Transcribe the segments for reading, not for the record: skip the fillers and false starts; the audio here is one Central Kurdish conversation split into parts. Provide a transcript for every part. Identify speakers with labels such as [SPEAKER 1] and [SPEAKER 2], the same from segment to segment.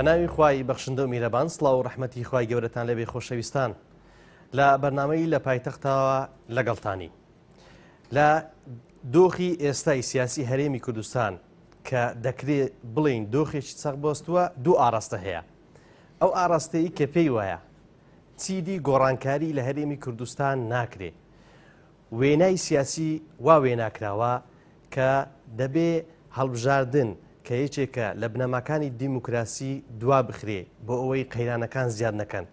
[SPEAKER 1] بەناوی خوای بەخشندە و میرەبان سڵاو و ڕەحمەتی خوای گەورەتان لەبێ خۆشەویستان لە بەرنامەی لە پایتەختەوە لەگەڵتانی لە دۆخی ئێستای سیاسی هەرێمی کوردستان کە دەکرێت بڵین دۆخێکی چەق بۆستووە دوو ئاراستە هەیە. ئەو ئاراستەیە کە پێی وایە چیدی گۆڕانکاری لە هەرێمی کوردستان ناکرێ، وێنای سیاسی وا وێناکراوە کە دەبێ هەڵبژاردن کە یەکێکە لە بنەماکانی دیموکراسی دوا بخرێ بۆ ئەوەی قەیرانەکان زیاد نەکەن.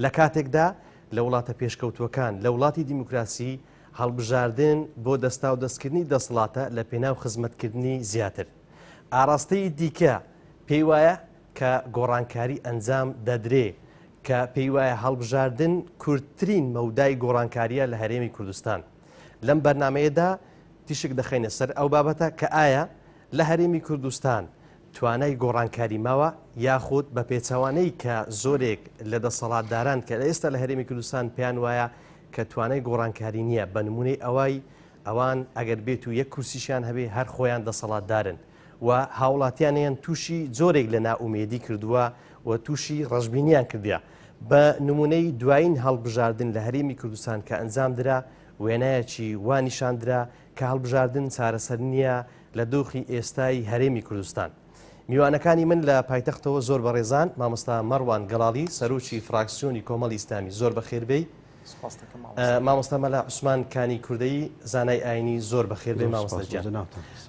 [SPEAKER 1] لە کاتێکدا لە وڵاتە پێشکەوتوەکان لە وڵاتی دیموکراسی هەڵبژاردن بۆ دەستا و دەستکردنی دەسەڵاتە لە پێناو خزمەتکردنی زیاتر. ئاراستەی دیکە پێی وایە کە گۆڕانکاری ئەنجام دەدرێ، کە پێی وایە هەڵبژاردن کورتترین مەودای گۆڕانکاریە لە هەرێمی کوردستان. لەم بەرنمەیەدا تیشک دەخینە سەر ئەو بابەتە کە ئایا لە هەرێمی کوردستان توانای گۆڕانکاری ماوە یاخود بە پێچەوانەی کە زۆرێک لە دەسەڵاتداران کە لە ئێستا لە هەرێمی کوردستان پێیان وایە کە توانای گۆڕانکاری نییە، بە نمونەی ئەوان ئەگەر بێت و یەک کورسیشیان هەبێ هەر خۆیان دەسەڵاتدارن و هاوڵاتیانیان تووشی زۆرێک لە ناومێدی کردووە و تووشی ڕەشببینیان کردیا. بە نمونەی دوایین هەڵبژاردن لە هەرێمی کوردستان کە ئەنجام درا وێنایەکی وانیشاندرا کە هەڵبژاردن چارەسەر نییە لە دۆخی ئێستای هەرێمی کوردستان. میوانەکانی من لە پایتەختەوە زۆر بەڕێزان مامۆستا مەڕوان گەڵاڵی سەرۆکی فراکسیۆنی کۆمەڵی ئیسلامی زۆر بەخێربێی، مامۆستا مەلا عوسمان کانی کوردەیی زانای ئاینی زۆر بەخێربێ.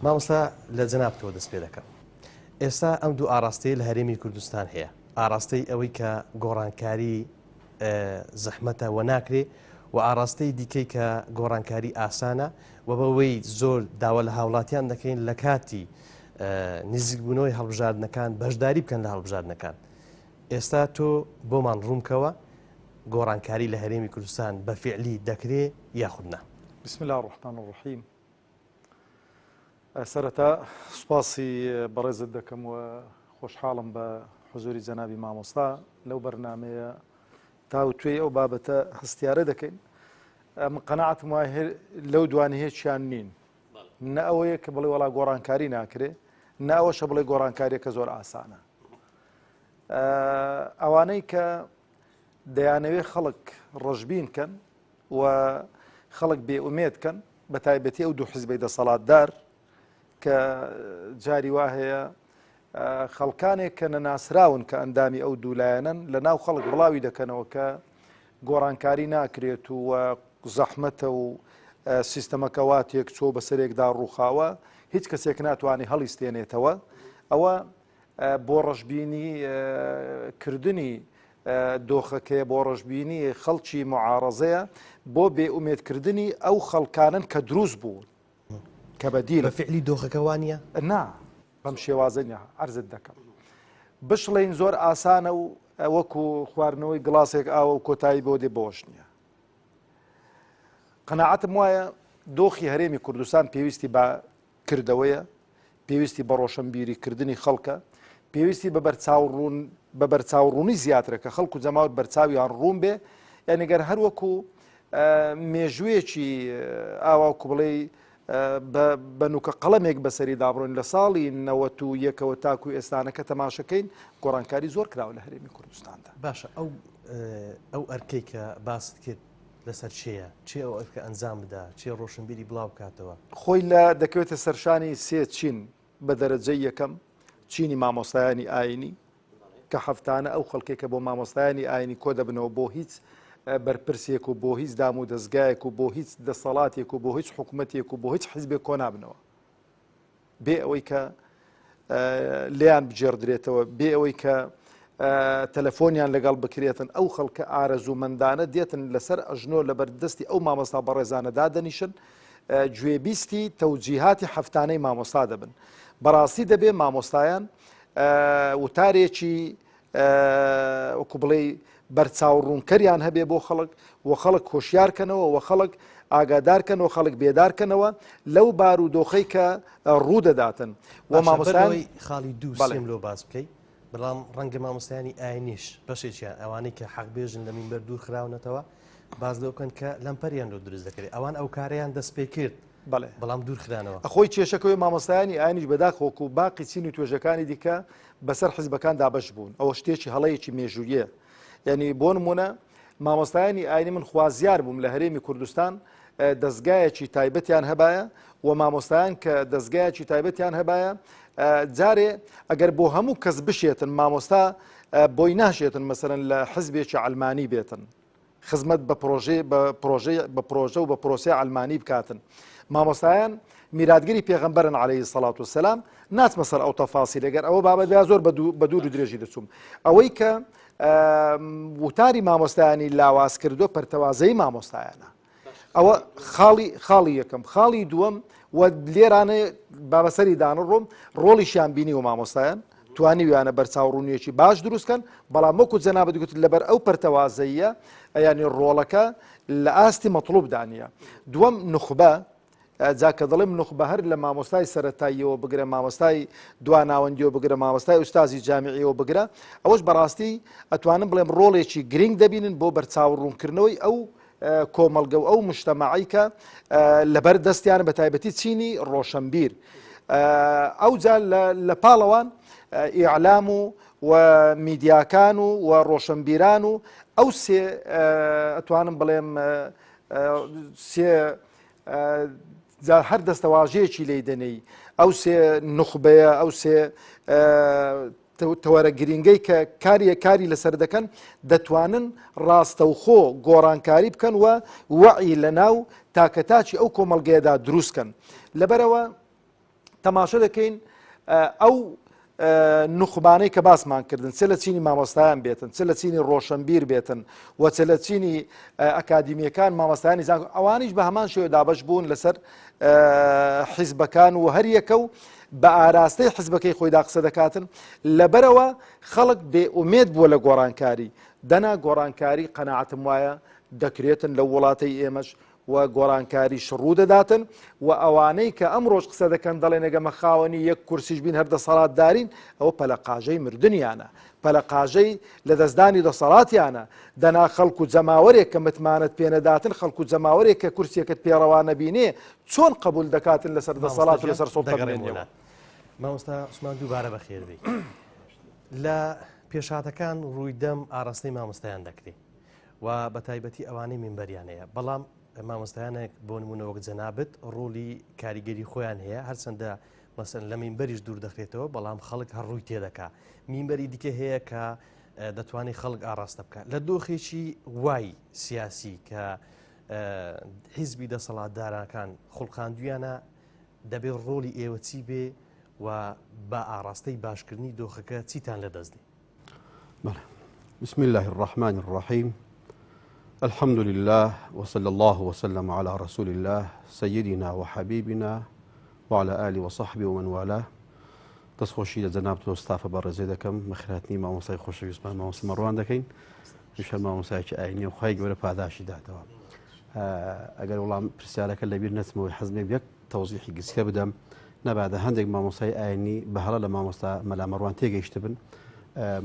[SPEAKER 1] مامۆستا لە جەنابتەوە دەست پێ دەکەم. ئێستا ئەم دوو ئاراستەیە لە هەرێمی کوردستان هەیە، ئاراستەی ئەوەی کە گۆڕانکاری زەحمەتە و ناکرێ و ئاراستەی دیکەی کە گۆڕانکاری ئاسانە و بەوەی زۆر داوە لە هاوڵاتیان دەکەین لە کاتی نزیکبوونەوەی هەڵبژاردنەکان بەشداری بکەن لە هەڵبژاردنەکان. ئێستا تۆ بۆمان ڕوونکەوە گۆڕانکاری لە هەرێمی کوردستان بە فعلی دەکرێ یاخودنا؟
[SPEAKER 2] بسم الله الرحمن الرحیم. سەرەتا سوپاسی بەڕێزت دەکەم و خۆشحاڵم بە حزوری جەنابی مامۆستا لەو بەرنامەیە تاوتوێی ئەو بابەتە هەستیارە دەکەین. من قەناعەتم وایە لەو دوانە هیچیان نین، نە ئەوەیە کە بڵێ وەڵا گۆڕانکاری ناکرێ، نە ئەوەشە بڵێ گۆڕانکاریەکە زۆر ئاسانە. ئەوانەی کە دەیانەوێ خەڵک ڕەشبین کەن و خەڵک بێئومێدکەن بە تایبەتی ئەو دوو حیزبەی دەسەڵاتدار کە جاری وا هەیە خەڵکانێک کە نەناسراون کە ئەندامی ئەو دوولایەنن لە ناو خەڵک بڵاوی دەکەنەوە کە گۆڕانکاری ناکرێت و زەحمەتە و سیستەمەکە واتێک چۆ بەسەرێکدا ڕووخاوە هیچ کەسێک ناتوانێت هەڵیستێنێتەوە. ئەوە بۆ ڕەشببینی کردنی دۆخەکەی بۆ ڕەشببینی خەڵکی معارەزەیە بۆ بێئومێدکردنی ئەو خەڵکانن کە دروست بوون کە بەدیل
[SPEAKER 1] بە فعلی دۆخەکە وانە
[SPEAKER 2] نا بەم شێوازە عەرزت دەکەم. بشڵین زۆر ئاسانە و وەکو خواردنەوەی گڵاسێک ئاوە و کۆتایی بۆ دێ بۆش نییە. قەناعەتم وایە دۆخی هەرێمی کوردستان پێویستی بە کردەوەیە، پێویستی بە ڕۆشنبیریکردنی خەڵکە، پێویستی بە بەرچاوڕوونی زیاترە کە خەڵکو جەماوت بەرچاویان ڕوون بێ، یعنی گەر هەر وەکو مێژوویەکی ئاواکو بڵێ بە نوکە قەڵەمێک بەسەری دابڕۆین لە ساڵی 91ەوە تاکو ئێستانەکە تەماشەکەین گۆڕانکاری زۆر کراوە لە هەرێمی کوردستاندا.
[SPEAKER 1] باشە ئەو ئەرکەی کە باست کرد لەسەر چێە؟ چێ ئەو ئەرکە ئەنجام بدا، چێ ڕۆشنبیری بڵاو بکاتەوە؟
[SPEAKER 2] خۆی لە دەکەوێتە سەرشانی سێ چین بە دەرەجەی یەکەم، چینی مامۆستایانی ئاینی کە هەفتانە ئەو خەڵکێکە بۆ مامۆستایانی ئاینی کۆ دەبنەوە بۆ هیچ بەرپرسێک و بۆ هیچ دام و دەستگایەک و بۆ هیچ دەسەڵاتێک و بۆ هیچ حکوومەتێک و بۆ هیچ حیزبێک کۆ نابنەوە بێ ئەوەی کە لیان بجێڕدرێتەوە، بێ ئەوەی کە تەلەفۆنیان لەگەڵ بکرێتن. ئەو خەڵکە ئارەزوومەندانە دێتن لەسەر ئەژنۆ لە بەردەستی ئەو مامۆستا بەڕێزانەدا دەنیشن، گوێبیستی تەوجیهاتی هەفتانەی مامۆستا دەبن. بەڕاستی دەبێ مامۆستایان وتارێکی وەکو بڵێ بەرچاوڕوونکەریان هەبێ بۆ خەڵک و خەڵک هۆشیارکەنەوە و خەڵک ئاگادارکەنەوە، خەڵک بێدارکەنەوە لەو بارودۆخەی کە ڕوودەداتن و مامۆستای
[SPEAKER 1] خاڵی دوو سێم لۆ باز بکەیت. بەڵام ڕەنگە مامۆستایانی ئاینیش بەشێکیان ئەوانەی کە حەقبێژن لە مینبەر دوور خراونەتەوە باز لەوکەن کە لەمپەریان لۆ دروست دەکرێت. ئەوان ئەو کارەیان دەست پێ کرد بەڵام دوور خرانەوە
[SPEAKER 2] ئەخۆی کێشەکەی مامۆستایانی ئاینیش بەداخۆک و باقی چین و توێژەکانی دیکە بەسەر حیزبەکان دابەش بوون ئەوە شتێکی هەڵەیەکی مێژوویە یعنی بۆ نمونە مامۆستایانی ئاینی من خوازیار بووم لە هەرێمی کوردستان دەستگایەکی تایبەتیان هەبایە و مامۆستایان کە دەستگایەکی تایبەتیان هەبایە جارێ ئەگەر بۆ هەموو کەس بشێتن مامۆستا بۆی ناشێتن مەسەرەن لە حزبێکی ئەلمانی بێتن خزمەت بە پرۆژە و بە پرۆسەی ئەلمانی بکاتن مامۆستایان میراتگەری پێغەمبەرن عەلەیهی سەڵات وسەلام ناچمە سەر ئەو تەفاسی لەگەر ئەوە بابەت زۆر بە دوور و درێژی دەچووم ئەوەی کە وتاری مامۆستایانی لاواز کردو پەرتەوازەی مامۆستایانە ئەوە خاڵی یەکەم خاڵی دووەم و لێرانە بابەسەری دانڕۆم ڕۆڵیشیان بینی و مامۆستایان توانی ویانە بەرچاوڕوونیەکی باش دروستکەن بەڵام وەکو جەنابەت گوت لەبەر ئەو پەرتەوازەیە ینی ڕۆڵەکە لە ئاستی مەطلوب دانیە دووەم نخبە جاکە دەڵێم نخبە هەر لە مامۆستای سەرەتاییەوە بگرە مامۆستای دواناوەندیەوە بگرە مامۆستای ئوستازی جامیعیەوە بگرە ئەوەش بەڕاستی ئەتوانم بڵێم ڕۆڵێکی گرنگ دەبینن بۆ بەرچاوڕوونکردنەوەی ئەو کۆمەلگە و ئەو مجتەماعی کە لەبەر دەستیان بە تایبەتی چینی ڕۆشنبیر ئەو جا لە پاڵەوان ئیعلام و میدیاکان و ڕۆشنبیران و ئەو سێ ئەتوانم بڵێم سێ هەر دەستەواژەیەکی لێی دەنەی ئەو سێ نخبەیە ئەو سێ تەوەرە گرنگەی کە کاری لەسەر دەکەن دەتوانن ڕاستەوخۆ گۆڕانکاری بکەن و وەعی لە ناو تاکەتاچی ئەو کۆمەڵگەیەدا دروستکەن لەبەرەوە تەماشە دەکەین ئەو نخبانەی کە باسمان کردن چ لە چینی مامۆستایان بێتن چ لە چینی ڕۆشنبیر بێتن و چ لە چینی ئەکادیمیەکان مامۆستایانی زان ئەوانیش بە هەمان شێوە دابەش بوون لەسەر حیزبەکان و هەر یەکە و بە ئاراستەی حزبەکەی خۆیدا قسە دەکاتن لەبەرەوە خەڵک بێئومێد بووە لە گۆڕانکاری دەنا گۆڕانکاری قەناعەتم وایە دەکرێتن لە وڵاتەی ئێمەش و گۆڕانکاری شڕوو دەداتن و ئەوانەی کە ئەم ڕۆژ قسە دەکەن دەڵێن ئەگەمە خاوەنی یەک کورسیش بین هەردە سەڵات دارین ئەوە پەلەقاژەی مردنیانە پەلەقاژەی لە دەستدانی دەسەڵاتیانە دەنا خەڵکو جەماوەرێک کە متمانەت پێنەداتن خەڵکو جەماوەرێک کە کورسێکت پێڕەوانە بینێ چۆن قبول دەکاتن لەسەر دەسەڵات و لەسەر سڵتە بێنەوە
[SPEAKER 1] مامۆستا عوسمان دووبارە بەخێر بێ لە پێشاتەکان ڕوویدەم ئاراستەی مامۆستایان دەکرێت و بە تایبەتی ئەوانەی مینبەریان هەیە بەڵام مامۆستایانێک بۆ نمونە وەک جەنابەت ڕۆلی کاریگەری خۆیان هەیە هەرچەندە مەسەن لە مینبەریش دوور دەخرێتەوە بەڵام خەڵک هەڕووی تێدەکا مینبەری دیکە هەیە کە دەتوانێت خەڵک ئاراستە بکات لە دۆخێکی وای سیاسی کە حیزبی دەسەڵاتدارەکان خوڵقاندویانە دەبێت ڕۆلی ئێوە چی بێ و بە ئاراستەی باشکردنی دۆخەکە چیتان لەدەستنی
[SPEAKER 3] بسم الله الرحمن الرحيم الحمد لله وصلى الله وسلم على رسول الله سيدنا وحبيبنا وعلى آله وصحبه ومن والاه دەستخۆشی لە جەنابەت ئۆستافە بەڕێزێ دەکەم مەخراتنی مامۆستای خۆشەویستمان مامۆستا مەڕوان دەکەین ئینشەڵا مامۆستایەکی ئاینی و خوای گەورە پاداشی داتەوە ئەگەر وەڵام پرسیارەکە لەبیر نەچمەوەی حەزمێ یەک تەوزیحی گچکە بدەم نەبادە هەندێک مامۆستای ئاینی بەهەڵە لە مامۆستا مەلا مەڕوان تێگەیشت بن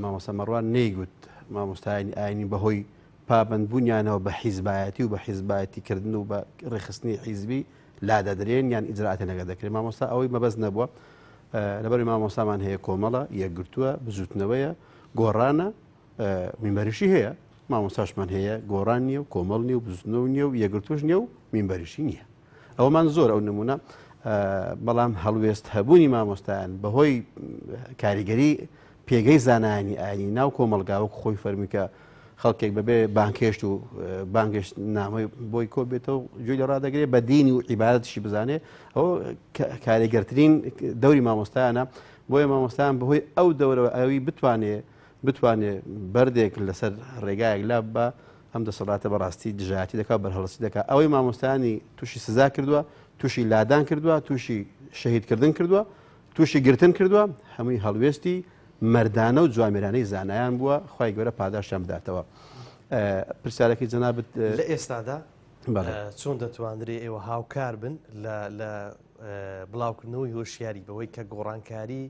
[SPEAKER 3] مامۆستا مەڕوان نەیگوت مامۆستایانی ئاینی بەهۆی پابندبوونیانەوە بە حیزبایەتی و بە حیزبایەتیکردن و بە ڕێخستنی حیزبی لادەدرێن یان ئیجرعاتێ نەگە دەکرێت مامۆستا ئەوەی مەبەست نەبووە لەبەری مامۆستامان هەیە کۆمەڵە یەکگرتووە بزوتنەوەیە گۆڕانە مینبەریشی هەیە مامۆستاشمان هەیە گۆڕان نیە و کۆمەڵ نیە و بزوتنەوە نیە و یەکگرتوش نیە و مینبەریشی نییە ئەوەمان زۆر ئەو نمونە بەڵام هەڵوێست هەبوونی مامۆستایان بەهۆی کاریگەری پێگەی زانایانی ئاینی ناو کۆمەڵگاوەک خۆی فەرمیکە خەڵکێک بەبێ بانکێشت و بانگشت نامەی بۆی کۆ بێتەوە جوێی لە ڕادەگرێت بە دینی و عیبادەتشی بزانێ ئەوە کاریگەرترین دەوری مامۆستایانە بۆیە مامۆستایان بەهۆی ئەو دەورەوە ئەوی بتوانێت بەردێک لەسەر ڕێگایەک لا بە ئەم دەسەڵاتە بەڕاستی دژایەتی دەکات بەرهەڵەسی دەکات ئەوەی مامۆستایانی تووشی سزا کردووە تووشی لادان کردووە تووشی شەهیدکردن کردووە تووشی گرتن کردووە هەمووی هەڵوێستی مردانە و جوامێرانەی زانایان بووە خی گەورە پاداشیان بداتەوە پرسیارەکەی جەنابەت
[SPEAKER 1] لە ئێستادا چۆن دەتوانرێ ئێوە هاوکار بن لە بڵاوکردنەوەی هۆشیاری بەوەی کە گۆڕانکاری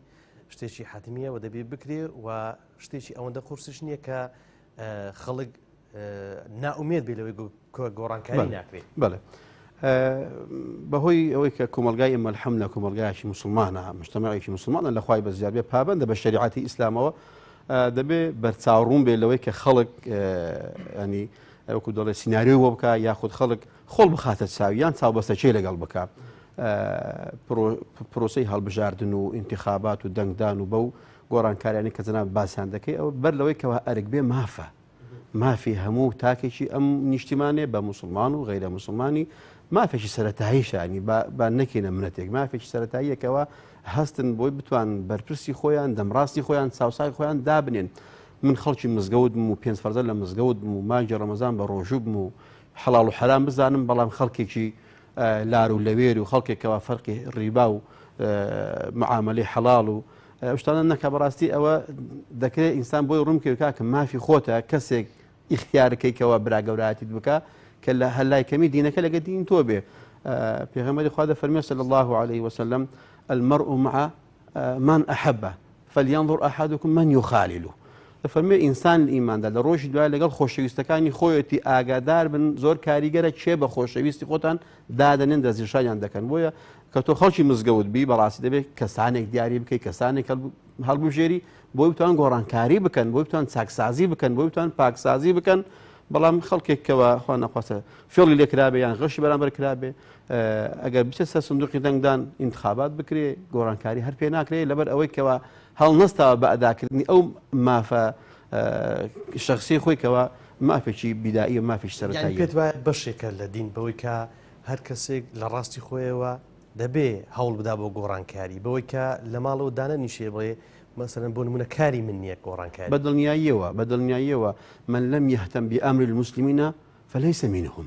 [SPEAKER 1] شتێکی حتمیە و دەبێت بکرێ و شتێکی ئەوەندە قورسش نییە کە خەڵک ناومێت بێ لەوەی گۆڕانکاری ناکرێت
[SPEAKER 3] بەڵێ بەهۆی ئەوەی کە کۆمەلگای ئێمە الحەمدە کۆمەلگایەکی مسلمانە مجتەمەعێکی مسلمانە لە خوای بەزیار بێ پابەندە بە شریعەتی ئیسلامەوە دەبێ بەرچاوڕوون بێ لەوەی کە خەڵک ینی وەکو دەڵێ سیناریۆ بکە یاخود خەڵک خۆڵ بخاتە چاویان چاوبەستەچێ لەگەڵ بکە پرۆسەی هەڵبژاردن و ئینتیخابات و دەنگدان و بەو گۆڕانکاریانی کە جەناب باسییان دەکەی ئەوە بەر لەوەی کەەوە ئەرک بێ مافە مافی هەموو تاکێکی ئەم نیشتیمانێ بە مسلمان و غیرە مسلمانی مافێکی سەرەتاییشانی با نەکەینە منەتێک مافێکی سەرەتاییەکەوە هەستن بۆی بتوان بەرپرسی خۆیان دەمڕاستی خۆیان چاوسای خۆیان دابنێن من خەڵکی مزگەوت بم و پێنج فەرزە لە مزگەوت بم و مانگی ڕەمەزان بە ڕۆژوو بم و حەڵاڵ و حەرام بزانم بەڵام خەڵکێکی لار و لەوێر و خەڵکێکەوە فەرقی ڕیبا و معاملەی حەڵاڵ و شتانە نەکە بەڕاستی ئەوە دەکرێت ئینسان بۆی ڕوونکەوە کە مافی خۆتە کەسێک ئیختیارەکەیکەوە براگەورایەتیت بکە کە لە هەلای کەمی دینەکە لەگە دین تۆ بێ پێغەمبەری خوا دەفەرمێ صلی الله عليه وسلم المرء مع من أحبه فلينظر أحدكم من يخالله دەفەرمێ ئینسان ئیماندا لە ڕۆژی دوای لەگەڵ خۆشەویستەکانی خۆیەتی ئاگادار بن زۆر کاریگەرە چێ بە خۆشەویستی خۆتان دادەنێن دەستنیشانیان دەکەن بۆیە کە تۆ خەڵکی مزگەوت بی بەڕاستی دەبێت کەسانێک دیاری بکەیت کەسانێک هەڵبژێری بۆی بتوان گۆڕانکاری بکەن بۆی بتوان چاکسازی بکەن بۆی بتوان پاکسازی بکەن بەڵام خەڵکێکەوە خوا نەخواسە فێڵی لێ کرابێ یان غەشی بەرامبەر کرابێ ئەگەر بچێت سەر سندوقی دەنگدان ئینتخابات بکرێ گۆڕانکاری هەر پێ ناکرێت لەبەر ئەوەی کەەوە هەڵ نەستاوە بە ئەداکردنی ئەو مافە شخصی خۆی کەەوە مافێکی بیدایی و مافیش سەرەتایی
[SPEAKER 1] پێت وایە بەشێکە لە دین بەوەی کە هەر کەسێک لە ڕاستی خۆیەوە دەبێ هەوڵ بدا بۆ گۆڕانکاری بەوەی کە لە ماڵەوە دانە نیشێ بڵێ مثلا بۆ نمونە کاری من نییە گۆڕانکاری
[SPEAKER 3] بەدڵنیاییەوە من لم يهتم بأمر المسلمين فليس منهم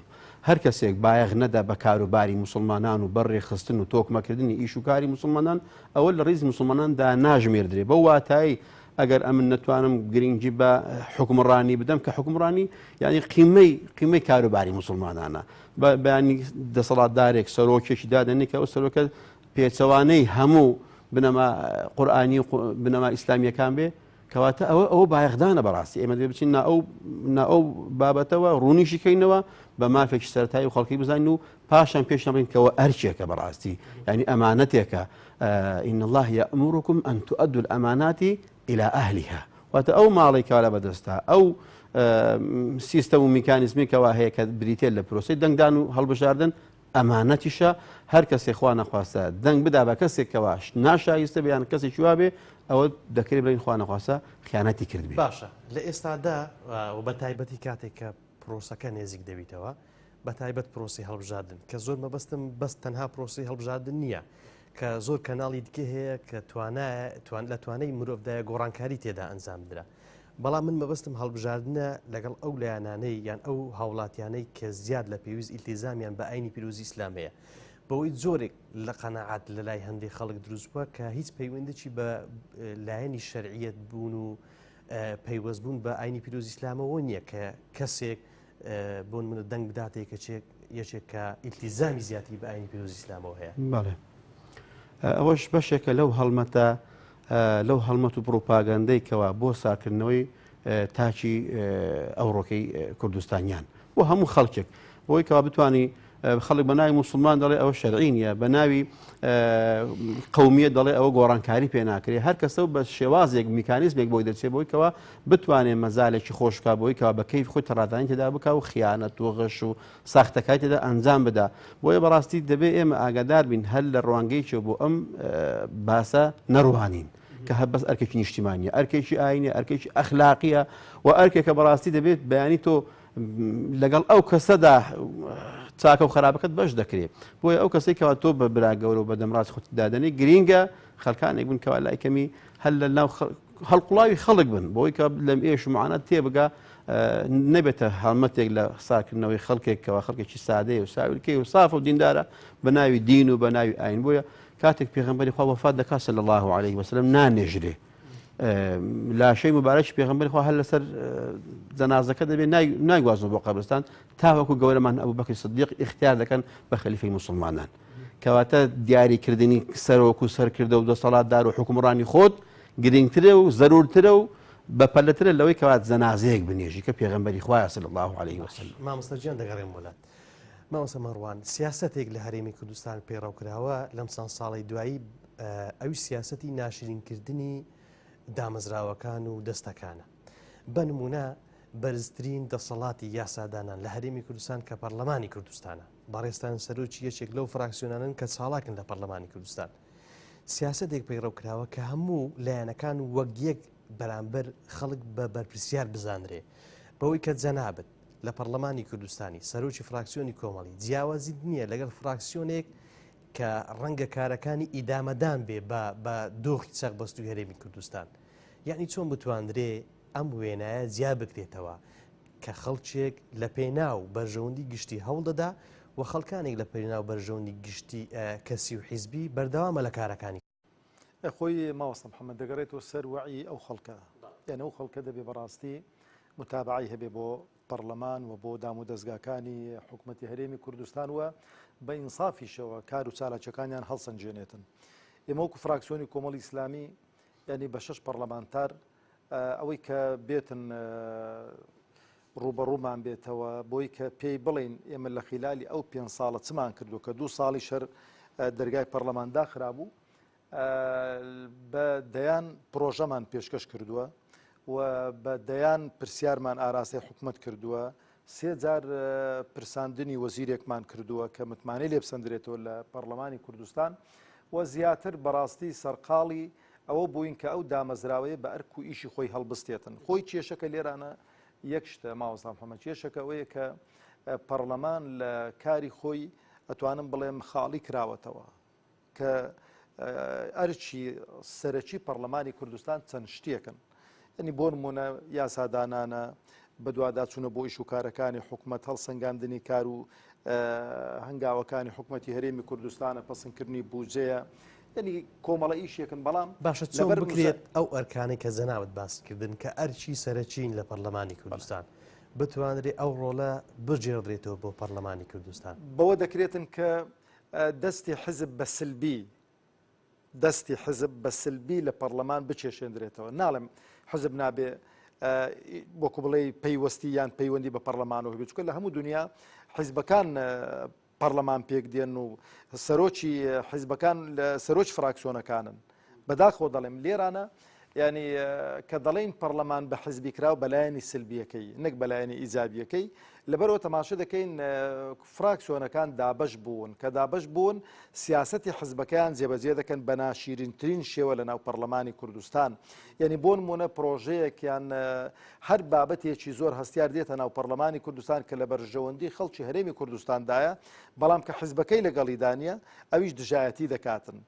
[SPEAKER 3] هەر کەسێک بایەغ نەدا بە کاروباری مسلمانان و بەڕێ خستن و تۆکمەکردنی ئیش و کاری مسلمانان ئەوە لە ڕیز مسلماناندا ناژمێردرێ بە واتایی ئەگەر ئەمن نەتوانم گرنگجی بە حکومڕانی بدەم کە حکومڕانی یعنی قیمەی کاروباری مسلمانانە بەیانی دەسەڵاتدارێک سەرۆکێکی دادەنێ کە ئەو سەرۆکە پێچەوانەی هەموو بنەما قورئانی بنەما ئیسلامیەکان بێ کەواتە ئەوە بایەخدانە بەڕاستی ئێمە دەبێ بچین نا ئەو بابەتەوە ڕوونیشی کەینەوە بە مافێکی سەرەتایی و خەڵکی بزانین و پاشان پێش نەبڕین کەەوە ئەرچێکە بەڕاستی یعنی ئەمانەتێکە إن الله يأمركم أن تؤدوا الأمانات إلى أهلها واتە ئەو ماڵی کارە بەدەستە ئەو سیستەم و میکانیزمێکەوە هەیە کە بریتێت لە پرۆسی دەنگدان و هەڵبژاردن ئەمانەتیشە هەر کەسێک خوا نەخواستە دەنگ بدا بە کەسێکەوە ناشایستە بێیان کەسێکی وا بێ ئەوە دەکرێت بڵین خوا نەخواستە خیانەتی کرد بێ
[SPEAKER 1] باشە لە ئێستادا و بە تایبەتی کاتێک کە پرۆسەکە نێزیک دەبیتەوە بە تایبەت پرۆسی هەڵبژاردن کە زۆر مەبەستم بەس تەنها پرۆسی هەڵبژاردن نییە کە زۆر کەناڵی دیکە هەیە کە لە توانای مرۆڤدایە گۆڕانکاری تێدا ئەنجام درا بەڵام من مەبەستم هەڵبژاردنە لەگەڵ ئەو لایەنانەی یان ئەو هاوڵاتیانەی کە زیاد لە پێویست ئیلتیزامیان بە ئاینی پیرۆزی ئیسلامەیە بەوەی زۆرێک لە قەناعات لە لای هەندێک خەڵک دروست بووە کە هیچ پەیوەندێکی بە لایەنی شەرعیەت بوون و پەیوەستبوون بە ئاینی پیرۆزی ئیسلامەوە نییە کە کەسێک بۆ منە دەنگ بداتێک کە یەکێک کە ئیلتیزامی زیاتی بە ئاینی پیرۆزی ئیسلامەوە هەیە
[SPEAKER 3] بەڵێ ئەوەش بەشێکە لەو هەڵمەت و پرۆپاگاندەی کەوا بۆ ساکردنەوەی تاچی ئەوڕۆکەی کوردستانیان بۆ هەموو خەڵکێک بۆی کەوا بتوانی خەڵک بە ناوی مسلمان دەڵێ ئەوە شەرعی نییە بە ناوی قەومیەت دەڵێ ئەوە گۆڕانکاری پێ ناکرێت هەر کەسە بە شێوازێک میکانیزمێک بۆی دەچێت بۆی کەوا بتوانێت مەزالێکی خۆشکا بۆی کەوا بە کەیف خۆی تەڕادانی تێدا بکە و خیانەت و غەش و ساختەکانی تێدا ئەنجام بدا بۆیە بەڕاستی دەبێت ئێمە ئاگادار بین هەر لە ڕوانگەیەکی بۆ ئەم باسە نەڕوانین کە هەر بەس ئەرکێکی نیشتیمانیە ئەرکێکی ئاینە ئەرکێکی ئەخلاقیە و ئەرکێکە بەڕاستی دەبێت بەیانی تۆ لەگەڵ ئەو کەسەدا چاکە و خراپەکەت بەش دەکرێت بۆیە ئەو کەسێکەوە تۆ بە براگەورە و بە دەمڕاست خۆت دادەنێ گرینگە خەڵکانێک بن کەوا لای کەمی هەل لە ناو هەڵقوڵاوی خەڵک بن بۆی کە لەم ئێش و معانەت تێبگا نەبێتە هەڵمەتێک لە ساکردنەوەی خەڵکێکەوە خەڵکێکی سادەیە و ساویلکەی و ساف و دیندارە بە ناوی دین و بە ناوی ئاین بۆیە کاتێک پێغەمبەری خوا وەفات دەکات صلی الله عليه وسلم نانێژرێ لاشەی مبارەکی پێغەمبەری خوا هەر لەسەر جەنازەکە دەبێت نایگوازن بۆ قەبرستان تاوەکو گەورەمان ئەبوبەکر سیدیق اختیار دەکەن بە خەلیفەی مسلمانان کەواتە دیاریکردنی سەرۆک و سەرکردە و دەسەڵاتدار و حکومڕانی خۆت گرنگترە و زەرورترە و بەپەلەترە لەوەی کەوات جەنازەیەک بنێژی کە پێغەمبەری خوایە صلی الله عليه وسلم
[SPEAKER 1] مامۆستاجیان دەگەڕێم وڵات ماوەسە مەڕوان سیاسەتێک لە هەرێمی کوردستان پێڕاوکراوە لەم چەند ساڵی دوایی ئەوی سیاسەتی ناشرینکردنی دامەزراوەکان و دەستەکانە. بە نمونە بەرزترین دەسەڵاتی یاسادانان لە هەرێمی کوردستان کە پەرلەمانی کوردستانە، بەڕێستان سەرۆکی یەکێک لەو فراکسیۆنانن کە ساڵاکن لە پەرلەمانی کوردستان. سیاسەتێک پەیڕەوکراوە کە هەموو لایەنەکان وەک یەک بەرامبەر خەڵک بە بەرپرسیار بزانرێ، بەوەی کە جەنابەت لە پەرلەمانی کوردستانی سەرۆکی فراکسیۆنی کۆمەڵی جیاوازی نییە لەگەڵ فراکسیۆنێک کە ڕەنگە کارەکانی ئیدامەدان بێ بە دۆخی چەقبەستوی هەرێمی کوردستان. یعنی چۆن بتواندرێ ئەم وێنایە جیا بکرێتەوە کە خەڵکێک لە پێناو بەرژەوەندی گشتی هەوڵ دەدا و خەڵکانێک لە پێناو بەرژەوەندی گشتی کەسی و حیزبی بەردەوامە لە کارەکانی
[SPEAKER 2] خۆی ماوەستە محەممەد دەگەڕێتەوە سەر وعی ئەو خەڵکە، یعنی ئەو خەڵکە دەبێ بەڕاستی متابعی هەبێ بۆ پەرلەمان و بۆ دام و دەستگاکانی حکوومەتی هەرێمی کوردستان وە بە ئینسافیشەوە کار و چالاکیەکانیان هەڵسەنجێنێتن. ئێمە وەکو فراکسیۆنی کۆمەڵی ئیسلامی ینی بە 6 پەرلەمانتار ئەوەی کە بێتن ڕوبەڕوومان بێتەوە بۆی کە پێی بڵین ئێمە لە خیلالی ئەو 5 ساڵە چمان کردو کە 2 ساڵی شەر دەرگای پەرلەماندا خرابوو، بە دەیان پرۆژەمان پێشکەش کردووە و بە دەیان پرسیارمان ئاراسی حکوومەت کردووە، 3 جار پرساندنی وەزیرێکمان کردووە کە متمانەی لێبسەندرێتەوە لە پەرلەمانی کوردستان و زیاتر بەڕاستی سەرقاڵی ئەوە بووین کە ئەو دامەزراوەیە بە ئەرک و ئیشی خۆی هەڵبستێتن. خۆی کێشەکە لێرانە یەک شتە ماوەستا محەممەد، کێشەکە ئەوەیە کە پەرلەمان لە کاری خۆی ئەتوانم بڵێم خاڵی کراوەتەوە کە ئەرچی سەرەکی پەرلەمانی کوردستان چەند شتێکن. ئەنی بۆ نمونە یاسادانانە بە دوواداچوونە بۆ ئیش و کارەکانی حکوومەت، هەڵسەنگاندنی کار و هەنگاوەکانی حکوومەتی هەرێمی کوردستانە، پەسەندکردنی بوجەیە، ینی کۆمەڵە ئیشێکن. بەڵام
[SPEAKER 1] باشە چۆن بکرێت ئەو ئەرکانەی کە جەنابەت باسکردن کە ئەرچی سەرەچین لە پەرلەمانی کوردستان بتوانرێت ئەو ڕۆڵە بجێڕێتەوە بۆ پەرلەمانی کوردستان.
[SPEAKER 2] بەوە دەکرێتن کە دەستی حزب بە سلبی دەستی حزب بە سلبی لە پەرلەمان بچێشێندرێتەوە. ناڵێم حزب نابێ وەکو بڵێ پەیوەستی یان پەیوەندی بە پەرلەمانەوە بێت، چونکە لە هەموو دنیا حیزبەکان پەرلەمان پێک دێن و سەرۆکی حیزبەکان سەرۆکی فراکسیۆنەکانن. بەداخۆ دەڵێم لێرانە ینی کە دەڵێن پەرلەمان بە حیزبی کراو بەلایەنی سلبیەکەی نەک بەلایەنی ئیجابیەکەی، لەبەرەوە تەماشا دەکەین فراکسیۆنەکان دابەش بوون کە دابەش بوون سیاسەتی حزبەکان جێبەجێ دەکەن بە ناشرینترین شێوە لە ناو پەرلەمانی کوردستان. ینی بۆ نمونە پرۆژەیەکیان هەر بابەتێکی زۆر هەستیار دێتە ناو پەرلەمانی کوردستان کە لە بەرژەوەندی خەڵکی هەرێمی کوردستاندایە، بەڵام کە حزبەکەی لەگەڵی دانیە ئەویش دژایەتی دەکاتن،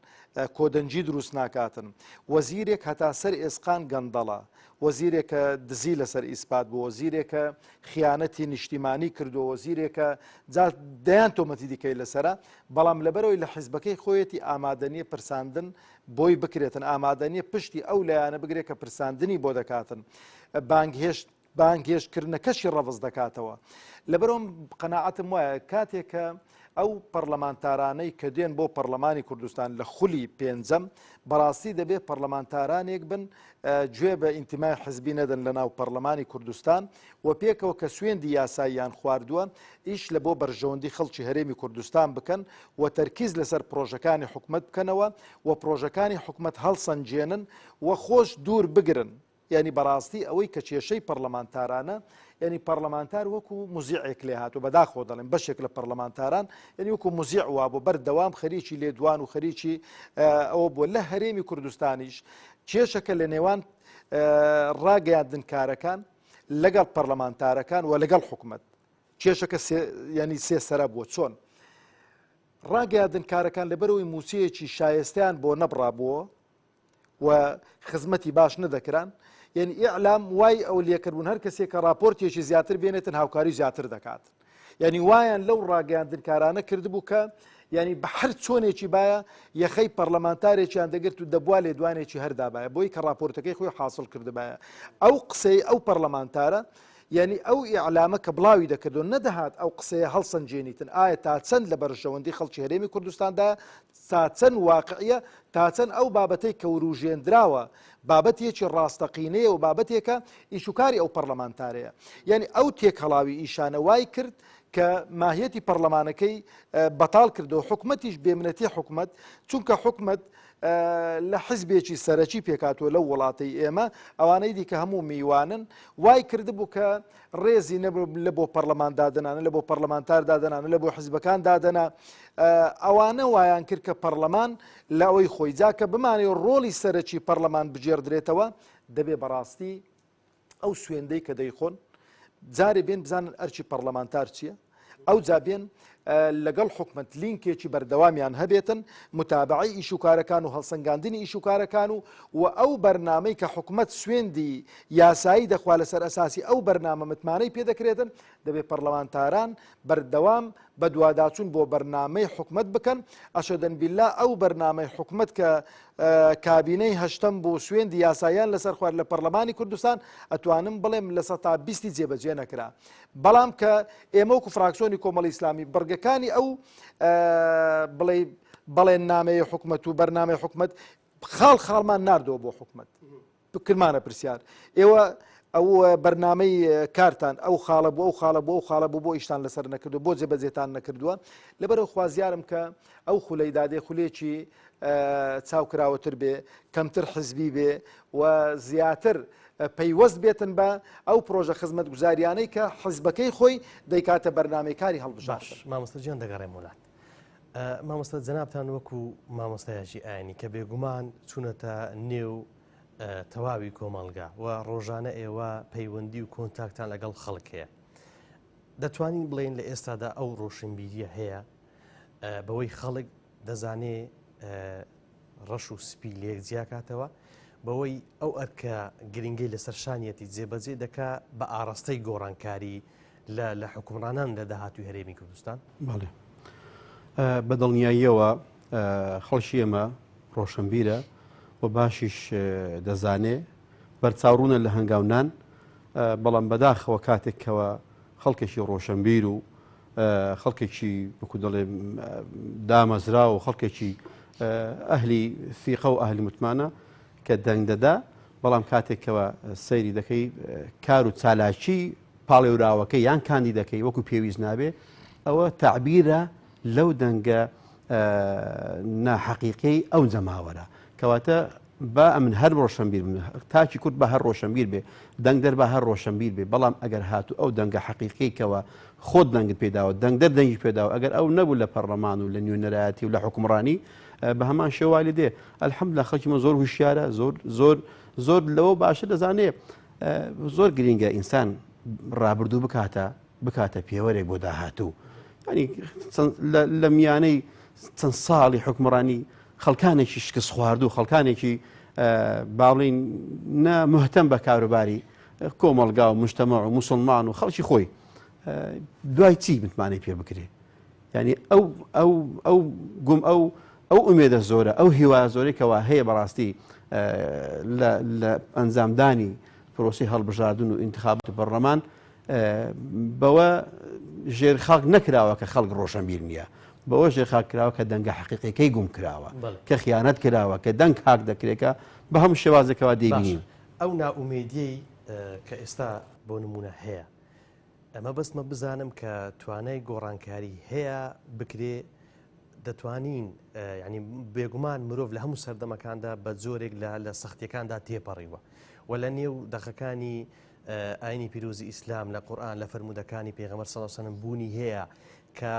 [SPEAKER 2] کۆدەنجی دروست ناکاتن. وەزیرێک هەتا سەر ئێسقان گەندەڵە، وەزیرێکە دزی لەسەر ئیسپات بوو، وەزیرێکە خیانەتی نیشتیمانی کردو، وەزیرێکە دەیان تۆمەتی دیکەی لەسرە، بەڵام لەبەرەوەی لە حیزبەکەی خۆیەتی ئامادەنیە پرساندن بۆی بکرێتن، ئامادەنیە پشتی ئەو لایەنە بگرێت کە پرساندنی بۆ دەکاتن، بانگهێشتکردنەکەشی ڕەڤز دەکاتەوە. لەبەرەوەم قەناعەتم وایە کاتێکە ئەو پەرلەمانتارانەی کە دێن بۆ پەرلەمانی کوردستان لە خولی پێنجەم بەڕاستی دەبێت پەرلەمانتارانێک بن گوێ بە ئینتیمای حزبی نەدەن لە ناو پەرلەمانی کوردستان و پێکەوە کە سوێندی یاساییان خواردووە ئیش لە بۆ بەرژەوەندی خەڵکی هەرێمی کوردستان بکەن و تەرکیز لەسەر پرۆژەکانی حکوومەت بکەنەوە و پرۆژەکانی حکوومەت هەڵسەنجێنن و خۆش دوور بگرن. ینی بەڕاستی ئەوەی کە کێشەی پەرلەمانتارانە، ینی پەرلەمانتار وەکو موزیعێک لێ هاتووە، بەداخۆ دەڵێن بەشێک لە پەرلەمانتاران ینی وەکو موزیع وا بۆ بەردەوام خەریکی لێدوان و خەریکی ئەوە بووە. لە هەرێمی کوردستانیش کێشەکە لە نێوان ڕاگەیاندنکارەکان لەگەڵ پەرلەمانتارەکان و لەگەڵ حکوومەت کێشەکە ینی سێسەرە بووە. چۆن ڕاگەیاندنکارەکان لەبەرەوەی موچەیەکی شایستیان بۆ نەبڕابووە و خزمەتی باش نەدەکران، یعنی ئیعلام وای ئەو لێکردبوون هەر کەسێک کە راپۆرتێکی زیاتر بێنێتن هاوکاری زیاتر دەکات. یعنی وایان لەو ڕاگەیاندنکارانە کردبوو کە ینی بە هەر چۆنێکی باە یەخەی پەرلەمانتارێکیان دەگرت و دەبوا لێدوانێکی هەردابایە بۆی کە راپۆرتەکەی خۆی حاصل کردبایە. ئەو قسەی ئەو پەرلەمانتارە ینی ئەو ئیعلامە کە بڵاوی دەکردو نەدەهات ئەو قسەیە هەڵسەنجێنیتن ئایا تا چەند لە بەرژەوەندی خەڵکی هەرێمی کوردستاندا تا چەند واقعیە، تا چەند ئەو بابەتەی کە وروژێنراوە بابەتێکی ڕاستەقینەیە و بابەتێکە ئیشوکاری ئەو پەرلەمانتارەیە. یعنی ئەو تێکهەڵاوی ئیشانە وای کرد کە ماهیەتی پەرلەمانەکەی بەتاڵ کردەوە حکومەتیش بێمنەتی حکومەت چونکە حکومەت لە حزبێکی سەرەکی پێکاتوە لەو وڵاتی ئێمە ئەوانەی دیکە هەموو میوانن وای کردبوو کە ڕێزی لە بۆ پەرلەمان دادنانە لە بۆ پەرلەمانتار دادنانە لە بۆ حزبەکان دادەنا ئەوانە وایان کرد کە پەرلەمان لە ئەوەی خۆی جاکە بمانێ ڕۆلی سەرەکی پەرلەمان بجێردرێتەوە دەبێ بەڕاستی ئەو سوێندەی کە دەیخۆن جارێ بێن بزانن ئەرچی پەرلەمانتار چییە ئەو جابێن لەگەڵ حکومت لینکێکی بەردەوامیان هەبێتن متابعی ئیشوکارەکان و هەڵسەنگاندنی ئیشوکارەکان و ئەو بەرنامەی کە حکومت سوێندی یاسایی دەخوا لەسەر ئەساسی ئەو بەرنامە متمانەی پێدەکرێتن دەبێت پەرلەمانتاران بەردەوام بە دوواداچوون بۆ بەرنامەی حکومت بکەن ئەشەدەن بیللا ئەو بەرنامەی حکومت کە کابینەی هەشتم بۆ سوێندی یاساییان لەسەر خوارد لە پەرلەمانی کوردستان ئەتوانم بڵێم لە 120 جێبەجێ نەکرا بەڵام کە ئێمە وەکو فراکسیۆنی کۆمەڵی ئیسلامی بەرگەکانی ئەو بڵێن نامەیە حکومت و بەرنامەی حکومت خاڵمان ناردەوە بۆ حکومت بکرمانە پرسیار ئێوە ئەو بەرنامەی کارتان ئەو خاڵە بۆ ئەو خاڵە بۆ ئەو خاڵە بوو بۆ ئیشتان لەسەر نەکردو بۆ جێبەجێتان نەکردووە لەبەرەوە خوازیارم کە ئەو خولەی دادێ خولێکی چاوکراوەتر بێ کەمتر حزبی بێ و زیاتر پەیوەست بێتن بە ئەو پرۆژە خزمەت گوزاریانەی کە حزبەکەی خۆی دەیکاتە بەرنامەی کاری هەڵبژار
[SPEAKER 1] مامۆستا گیان دەگەڕێم وڵات مامۆستا جەنابتان وەکو مامۆستایەکی ئاینی کە بێگومان چوونەتە نێو تەواوی کۆمەڵگا و ڕۆژانە ئێوە پەیوەندی و کۆنتاکتان لەگەڵ خەڵک هەیە دەتوانین بڵێن لە ئێستادا ئەو ڕۆشنبیریە هەیە بەوەی خەڵک دەزانێ ڕەش و سپی لێک جیاکاتەوە بەوەی ئەو ئەرکە گرنگی لەسەر شانیەتی جێبەجێ دەکا بە ئاڕاستەی گۆڕانکاری لە حکومڕانان لە داهاتوی هەرێمی کوردستان
[SPEAKER 3] بەڵێ بەدڵنیاییەوە خەڵکی ئێمە ڕۆشنبیرە و باشیش دەزانێ بەرچاوڕوونە لە هەنگاونان بەڵام بەداخەوە کاتێکەوە خەڵکێکی ڕۆشنبیر و خەڵکێکی وەکو دەڵێ دامەزرا و خەڵکێکی ئەهلی فیقە و ئەهلی متمانە کە دەنگ دەدا بەڵام کاتێکەوە سەیری دەکەی کار و چالاکی پاڵێوراوەکە یان کاندی دەکەی وەکو پێویست نابێ ئەوە تعبیرە لەو دەنگە ناحەقیقی ئەو جەماوەرە کەواتە با ئەمن هەر ڕۆشنبیر تاکی کورد بە هەر ڕۆشنبیر بێ دەنگدەر بە هەر ڕۆشنبیر بێ بەڵام ئەگەر هاتو ئەو دەنگە حەقیقیکەوە خۆت دەنگت پێداوە دەنگدەر دەنگی پێداوە ئەگەر ئەو نەبوو لە پەرلەمان و لە نوێنەرایەتی و لە حکومڕانی بە هەمان شێوالی دێ ئەلحەمدولیلا خەڵکیمە زۆر هوشیارە زۆر لەوە باشە دەزانێ زۆر گرینگە ئینسان ڕابردوو بکاتە پێوەرێک بۆ داهاتوو ینی لە میانەی چەند ساڵی حکومڕانی خەڵکانێکی شکست خواردو خەڵکانێکی باڵین نەمهتەم بە کاروباری کۆمەڵگا و مجتەمەع و موسڵمان و خەڵکی خۆی دوای چی متمانەی پێ بکرێ ینی ئەو ئومێدە زۆرە ئەو هیوا زۆرەی کەوا هەیە بەڕاستی لە ئەنجامدانی پرۆسی هەڵبژاردن و ئینتخابات پەرلەمان بەوە ژێر خەڵک نەکراوە کە خەڵک ڕۆشنبیر نییە بەوە ژێر خاک کراوە کە دەنگە حەقیقیەکەی گوم کراوە کە خیانەت کراوە کە دەنگ هاک دەکرێتە بە هەموو شێوازێکەوە دەیبینین
[SPEAKER 1] ئەو ناومێدیەی کە ئێستا بۆ نمونە هەیە ئەمە بەستمە بزانم کە توانای گۆڕانکاری هەیە بکرێ دەتوانین ینی بێگومان مرۆڤ لە هەموو سەردەمەکاندا بە جۆرێک لە سەختیەکاندا تێپەڕیوە و لە نێو دەخەکانی ئاینی پیرۆزی ئیسلام لە قورئان لە فەرمودەکانی پێغەمبەر صلی الله علیه و سلم بوونی هەیە کە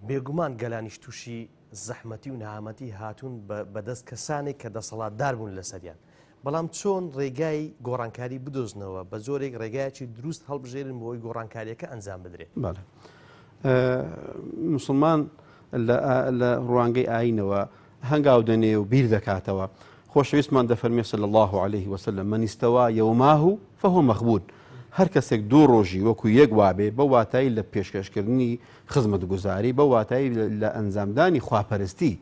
[SPEAKER 1] بێگومان گەلانیش تووشی زەحمەتی و نەهامەتی هاتوون بەدەست کەسانێک کە دەسەڵاتدار بوون لەسەریان بەڵام چۆن ڕێگای گۆڕانکاری بدۆزنەوە بە زۆرێک ڕێگایکی دروست هەڵبژێرن بۆی گۆڕانکاریەکە ئەنجام بدرێت
[SPEAKER 3] مسلمان لە ڕوانگەی ئاینەوە هەنگاو دەنێ و بیر دەکاتەوە خۆشەویستمان دەفەرمێ صلی الله عليه وسلم من استوى يوماه فهو مغبون هەر کەسێک دوو ڕۆژی وەکو یەک وابێ بە واتایی لە پێشکەشکردنی خزمەت گوزاری بە واتایی لە ئەنجامدانی خواپەرستی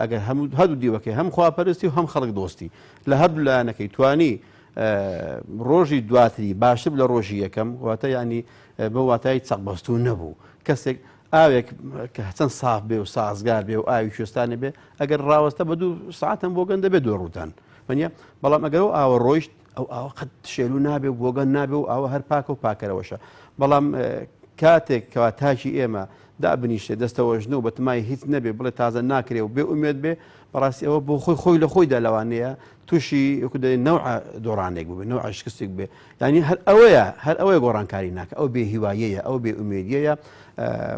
[SPEAKER 3] ئەگەر هەردوو دیوەکەی هەم خواپەرستی و هەم خەڵک دۆستی لە هەردوو لایەنەکەی توانی ڕۆژی دواتری باشتر لە ڕۆژی یەکەم واتە ینی بە واتایی چەقبەستوو نەبوو کەسێک ئاوێک کە چەند ساف بێ و سازگار بێ و ئاوی کوێستانە بێ ئەگەر ڕاوەستە بە 2 ساعتم بۆ گەن دەبێت 2 ڕوتان وەنیە بەڵام ئەگەر ئەو ئاوە ڕۆیشت ئەو ئاوە قەت شێلو نابێ و بۆگەن نابێ و ئاوە هەر پاکە و پاکەرەوەشە بەڵام کاتێک کەوا تاکی ئێمە دابنیشێ دەستەوەژن و بەتمای هیچ نەبێ بڵێ تازە ناکرێ و بێ ئومێد بێ بەڕاستی ئەوە بۆ خۆی لە خۆیدا لەوانەیە تووشی نەوع دۆڕانێک بێ نەوع شکستێک بێ ینی هەر ئەوەیە گۆڕانکاری ناکە ئەو بێ هیوایەیە ئەو بێ ئومێدیەیە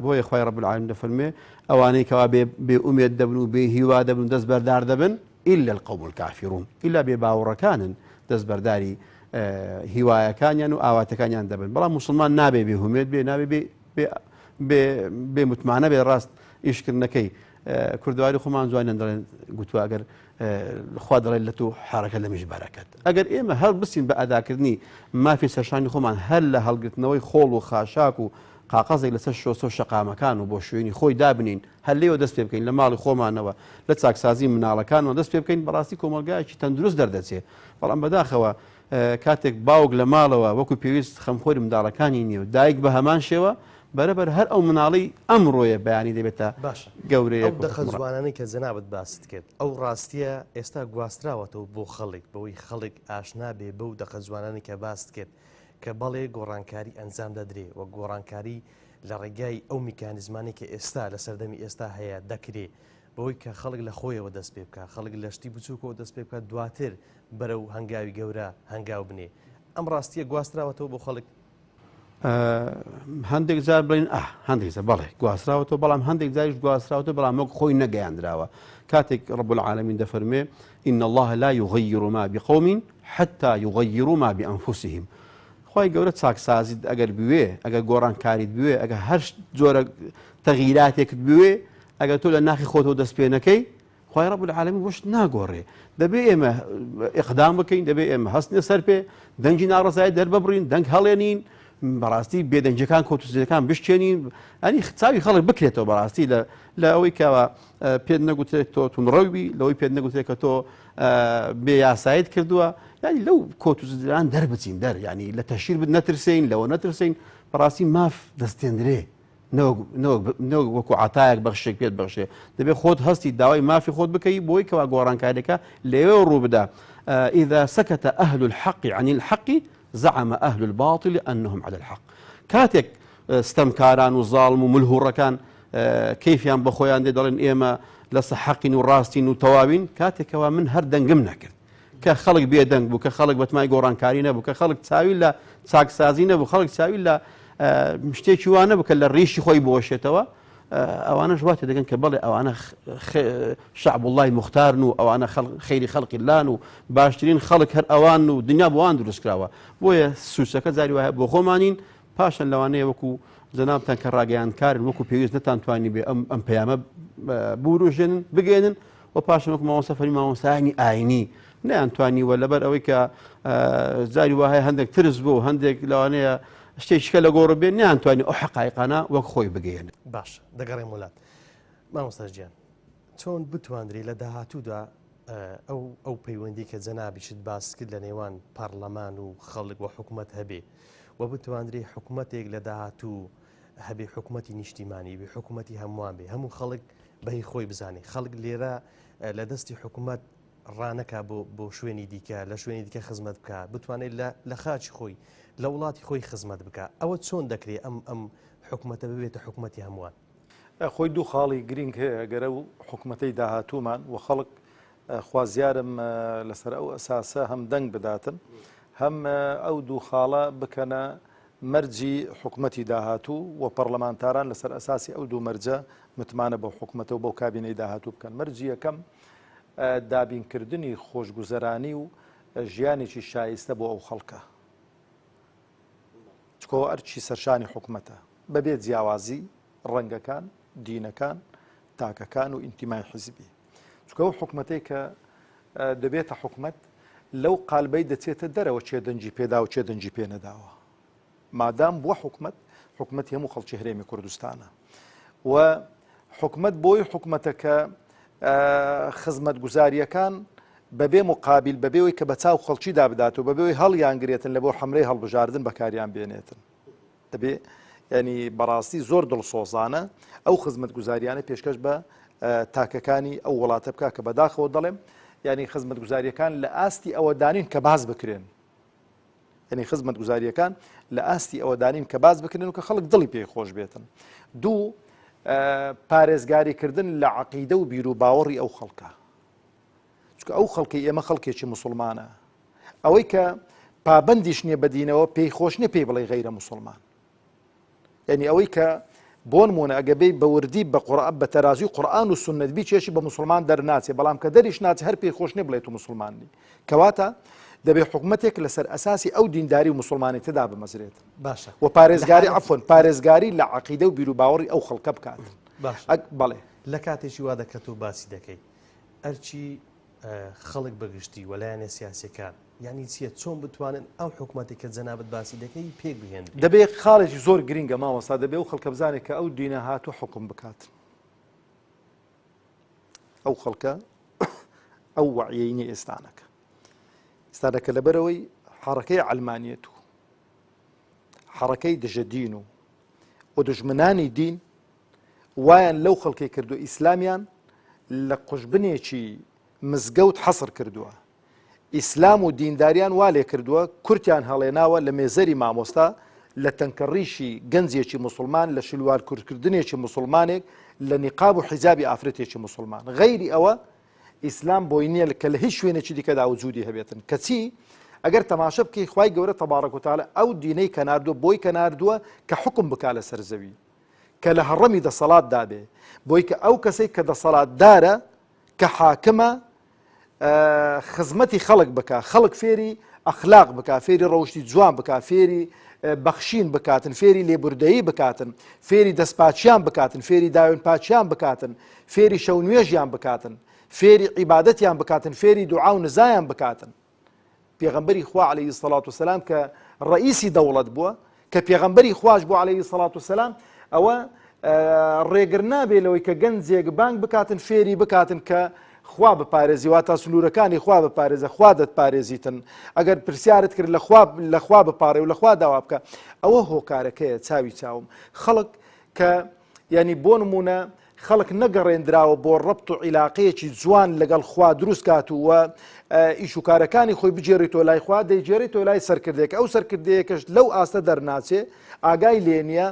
[SPEAKER 3] بۆیە خوای رب العالمین دەفەرمێ ئەوانەی کەوا بێ ئومێد دەبن و بێ هیوا دەبن دەست بەردار دەبن إلا القوم الكافرون إلا بێ باوەڕەکانن دەست بەرداری هیوایەکانیان و ئاواتەکانیان دەبن بەڵام موسڵمان نابێ بێ هومێد بێ نابێ بێ متمانە بێ ڕاست ئیشکردنەکەی کوردواری خۆمان جوانیان دەڵێن گوتووە ئەگەر خوا دەڵێت لە تۆ حارەکە لە میژبارەکەت ئەگەر ئێمە هەر بستین بە ئەداکردنی مافی سەرشانی خۆمان هەر لە هەڵگرتنەوەی خۆڵ و خاشاک و قاقەزێک لەسەر شۆسە و شەقامەکان و بۆ شوێنی خۆی دابنین هەر لێوە دەست پێ بکەین لە ماڵی خۆمانەوە لە چاکسازی مناڵەکانەوە دەست پێ بکەین بەڕاستی کۆمەلگایەکی تەندروست دەردەچێت بەڵام بەداخەوە کاتێک باوک لە ماڵەوە وەکو پێویست خەمخۆری منداڵەکانی نییە و دایک بە هەمان شێوە بەرەبەر هەر ئەو مناڵی ئەمڕۆیە بەیانی دەبێتە گەورەیە
[SPEAKER 1] دەخە جوانانەی کە جەنابەت باست کرد ئەو ڕاستیە ئێستا گواستراوەتەوە بۆ خەڵک بەوەی خەڵک ئاشنا بێ بەو دەخە جوانانی کە باست کرد کە بەڵێ گۆڕانکاری ئەنجام دەدرێ و گۆڕانکاری لە ڕێگای ئەو میکانیزمانی کە ئێستا لە سەردەمی ئێستا هەیە دەکرێ بەوەی کە خەڵک لە خۆیەوە دەست پێ بکە خەڵک لە شتی بچووکەوە دەست پێ بکات دواتر بەرەو هەنگاوی گەورە هەنگاو بنێ ئەم ڕاستیە گواستراوەتەوە بۆ خەڵک
[SPEAKER 3] هەندێک جار بڵین هەندێک بەڵێ گواستراوەتەوە بەڵام هەندێک جاریش گواستراوەتەوە بەڵام وەک خۆی نەگەیاندراوە کاتێک رب العالمین دەفەرمێ إن الله لا يغير ما بقوم حتى يغيروا ما بأنفسهم خی گەورە چاکسازیت ئەگەر بوێ ئەگەر گۆڕانکاریت بوێ ئەگە هەر جۆرە تەغیراتێکت بوێ ئەگەر تۆ لە ناخی خۆتەوە دەست پێ نەکەی خی رب العالمین وشت ناگۆڕێ دەبێ ئێمە ئیقدام بکەین دەبێ ئێمە هەستنە سەر پێ دەنگی ناڕزای دەرببڕین دەنگ هەڵێنین بەڕاستی بێدەنجەکان کۆتوسەکان بشتێنین ئەنی چاوی خەڵک بکرێتەوە بەڕاستی لە ئەوەی کەوە پێت نەگوترێت تۆ تونڕەوی لەوەی پێت نەگوترێت کە تۆ بێ یاسایت کردووە ینی لەو کۆتوزدران دەربچین دەر ینی لە تەشیر نەترسین لەوە نەترسین بەڕاستی ماف دەستێنرێ وەکو عتایەک بەخشێک پێت بەخشێ دەبێت خۆت هەستی داوای مافی خۆت بکەی بۆی کەوا گۆڕانکاریەکە لەوێ ڕوو بدا إذا سكت أهل الحق عن الحق زعم أهل الباطل أنهم على الحق كاتك استمكاران وظالم وملهوركان كيفيان بخويان دي دلين إيما لسا حقين وراستين وتوابين كاتك ومن هر دنقم نكر كخلق بيدنق بو كخلق بتماي قوران كارينا بو كخلق تساوي لا ساق سازينا بو خلق تساوي لا مشتيكي وانا بو كلا الريشي خوي بوشتوا او انا جواتي دقن كبالي او انا شعب الله مختارنو او انا خير خلق الله نو باشترين خلق هر اوان و دنيا بوان دروس كراوا بويا سوسكا زاري وها بو خومانين پاشان لوانه وكو جنابتان كراغيان كار وكو بيوز نتان تواني بي ام بياما بوروجن بگينن و پاشان وكو موصفني موصاني ايني نه انتواني ولا بر اوي كا زاري وها هندك ترز بو هندك لوانه شتێکی لە گۆڕ بێن نیانتوانانی ئەو حقایقانە وەک خۆی بگەێن
[SPEAKER 1] باش دەگەڕێ وڵات مامۆستاژیان چۆن بتواندری لە داهاتوودا ئەو پەیوەندی کە جەنابیشت باس کرد لە نێوان پارلەمان و خەڵک و حکوومەت هەبێ و بتواندری حکوومەتێک لە داهاتوو هەبێ حکوومەتی نیشتیمانی بێ حکوومەتی هەمووان بێ هەموو خەڵک بەهی خۆی بزانێ خەڵک لێرە لە دەستی حکوومەت ڕانەکە بۆ شوێنی دیکە لە شوێنی دیکە خزمەت بکە بتوانێت لە خاچی خۆی لە وڵاتی خۆی خزمەت بکە ئەوە چۆن دەکرێت ئەم حکوومەتە ببێتە حکوومەتی هەمووان
[SPEAKER 2] خۆی دوو خاڵی گرنگ هەیە گەرە و حکوومەتەی داهاتوومان و خەڵک خوازیارم لەسەر ئەو ئەساسە هەم دەنگ بداتن هەم ئەو دوو خاڵە بکەنە مەرجی حکوومەتی داهاتوو و پەرلەمانتاران لەسەر ئەساسی ئەو دوو مەرجە متمانە بۆ حکوومەتە و بەو کابینەی داهاتوو بکەن مەرجی یەکەم دابینکردنی خۆشگوزەرانی و ژیانێکی شایستە بۆ ئەو خەڵکە چکۆ ئەرچی سەرشانی حکوومەتە بەبێ جیاوازی ڕەنگەکان دینەکان تاکەکان و ئینتیمای حیزبی چکە ئەو حکوومەتەی کە دەبێتە حکوومەت لەو قالبەی دەچێتە دەرەوە چێ دەنجی پێدا و چێ دەنجی پێ نەداوە مادام بووە حکوومەت هەموو خەڵکی هەرێمی کوردستانە و حکوومەت بۆی حکوومەتەکە خزمەت گوزاریەکان بەبێ مقابل بەبێەوەی کە بە چاو خەڵکی دابدات و بەبێەوەی هەڵیانگرێتن لە بۆ حملەی هەڵبژاردن بەکاریان بێنێتن دەبێ ینی بەڕاستی زۆر دڵسۆزانە ئەو خزمەت گوزاریانە پێشکەش بە تاکەکانی ئەو وڵاتە بکە کە بەداخەوە دەڵێم ینی خزمەت گوزاریەکان لە ئاستی ئەوە دانین کە باز بکرێن یعنی خزمەت گوزاریەکان لە ئاستی ئەوەدانین کە باز بکردن و کە خەڵک دڵی پێی خۆش بێتن. دوو پارێزگاریکردن لە عەقیدە و بیر و باوەڕی ئەو خەڵکە، چونکە ئەو خەڵکی ئێمە خەڵکێکی موسڵمانە، ئەوەی کە پابەندیش نییە بە دینەوە پێی خۆش نییە پێی بڵێ غەیرە موسڵمان. یعنی ئەوەی کە بۆ نمونە ئەگەبەی بە وردی بە قورئان بە تەرازوی قورئان و سونەت بیچێشی بە موسڵمان دەرناچێ، بەڵام کە دەریش ناچێ هەر پێی خۆش نییە بڵێت و موسڵمانی، کەواتە دەبێت حکومەتێک لەسەر ئەساسی ئەو دینداری و موسڵمانێتدا بمەزرێت.
[SPEAKER 1] باشە
[SPEAKER 2] و پارێزگاری عەفوەن پارێزگاری لە عەقیدە و بیر و باوەڕی ئەو خەڵکە بکات. بەڵێ
[SPEAKER 1] لە کاتێکی وا دەکەت و باسی دەکەی ئەرچی خەڵک بەگشتی وەلایەنە سیاسیەکان یعنی چییە چۆن بتوانن ئەو حکوومەتی کە جەنابەت باسی دەکەی پێک بهێن.
[SPEAKER 2] دەبێت خاڵێکی زۆر گرنگە مامۆستا، دەبێت ئەو خەڵکە بزانێت کە ئەو دینە هاتوو حکم بکات. ئەو خەڵکە ئەو وەعیینی ئێستانەکە ئێستانەکە لەبەرەوەی حڕەکەی عەلمانیەت و حڕەکەی دژە دین و دژمنانی دین وایان لەو خەڵکی کردو ئیسلامیان لە قوشبنێکی مزگەوت حەسر کردووە. ئیسلام و دینداریان وا لێ کردووە کورتیان هەڵێناوە لە مێزەری مامۆستا لە تەنکەڕیشی گەنجێکی موسڵمان، لە شلوار کورتکردنێکی موسڵمانێک، لە نیقاب و حیجابی ئافرەتێکی موسڵمان. غەیری ئەوە ئیسلام بۆی نییە کە لە هیچ شوێنێکی دیکەدا وجودی هەبێتن. کەچی ئەگەر تەماشە بکەی خوای گەورە تەبارەک و تەعالە ئەو دینەی کە ناردووە بۆی کە ناردووە کە حکم بکا لە سەر زەوی، کە لە هەڕەمی دەسەڵات دابێ، بۆی کە ئەو کەسێک کە دەسەڵاتدارە کە حاکمە خزمەتی خەڵک بکە، خەڵک فێری ئەخلاق بکە، فێری ڕەوشی جوان بکە، فێری بەخشین بکاتن، فێری لێبوردەیی بکاتن، فێری دەستپاچیان بکاتن، فێری داوێن پاچیان بکاتن، فێری شەو نوێژیان بکاتن، فێری عیبادەتیان بکاتن، فێری دوعا و نزایان بکاتن. پێغەمبەری خوا عەلەیهی سەڵات وسەلام کە ڕئیسی دەوڵەت بووە، کە پێغەمبەری خواش بوو عەلەیهی سەڵات وسەلام، ئەوە ڕێگر نابێ لەوەی کە گەنجێک بانگ بکاتن فێری بکاتن کە خوا بپارێزی، واتە سنوورەکانی خوا بپارێزە، خوا دەتپارێزیتن. ئەگەر پرسیارت کرد لە خوا بپارێ و لە خوا داوا بکە، ئەوە هۆکارەکەیە چاوی چاوم. خەڵک کە یعنی بۆ نمونە خەڵک نەگەڕێنراوە بۆ ڕەبط و عیلاقەیەکی جوان لەگەڵ خوا دروست کاتووە ئیش و کارەکانی خۆی بجێڕیتەوە لای خوا، دەیجێڕیتەوە لای سەرکردێک، ئەو سەرکردەیەکەش لەو ئاستە دەرناچێ، ئاگای لێ نییە،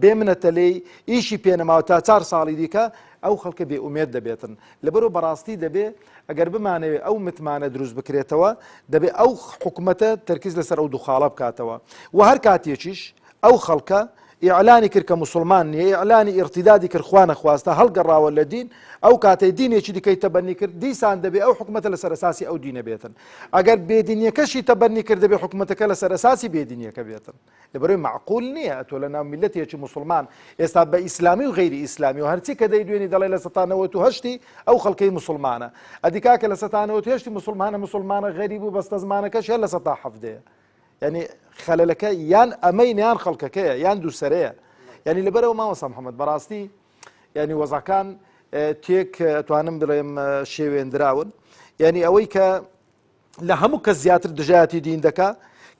[SPEAKER 2] بێمنەتە لێی ئیشی پێنەماوە تا 4 ساڵی دیکە، ئەو خەڵکە بێئومێد دەبێتن. لەبەرەوە بەڕاستی دەبێ ئەگەر بمانەوێت ئەو متمانە دروست بکرێتەوە، دەبێ ئەو حکوومەتە تەرکیز لەسەر ئەو دووخاڵە بکاتەوە. و هەر کاتێکیش ئەو خەڵکە ئیعلانی کرد کە موسڵمان نییە، ئیعلانی ئیرتیدادی کرد خوا نەخواستە، هەڵگەڕاوە لە دین، ئەو کاتەی دینێکی دیکەی تەبەنی کرد، دیسان دەبێ ئەو حکوومەتە لەسەر ئەساسی ئەو دینە بێتن. ئەگەر بێدینیەکەشی تەبەنی کرد دەبێ حکوومەتەکە لەسەر ئەساسی بێدینیەکە بێتن. لەبەرەوەی معقول نییە تۆ لە ناو میلەتێکی موسڵمان ئێستا بە ئیسلامی و غەیری ئیسلامی و هەرچی کە دەیدوێنی دەڵێ لە 1970 ئەو خەڵکەی موسڵمانە، ئەدیکا کە لە 1970 موسڵمانە غەریب و بەستە زمانەکەش هەر لە 1970. یعنی خەلەلەکە یان ئەمەین یان خەڵکەکەیە یان دووسەرەیە. یعنی لەبەرەوە مامۆستا محەممەد بەڕاستی یعنی وەزەکان تێک توانم بڵێم شێوێنراون، یعنی ئەوەی کە لە هەموو کەس زیاتر دژایەتی دین دەکا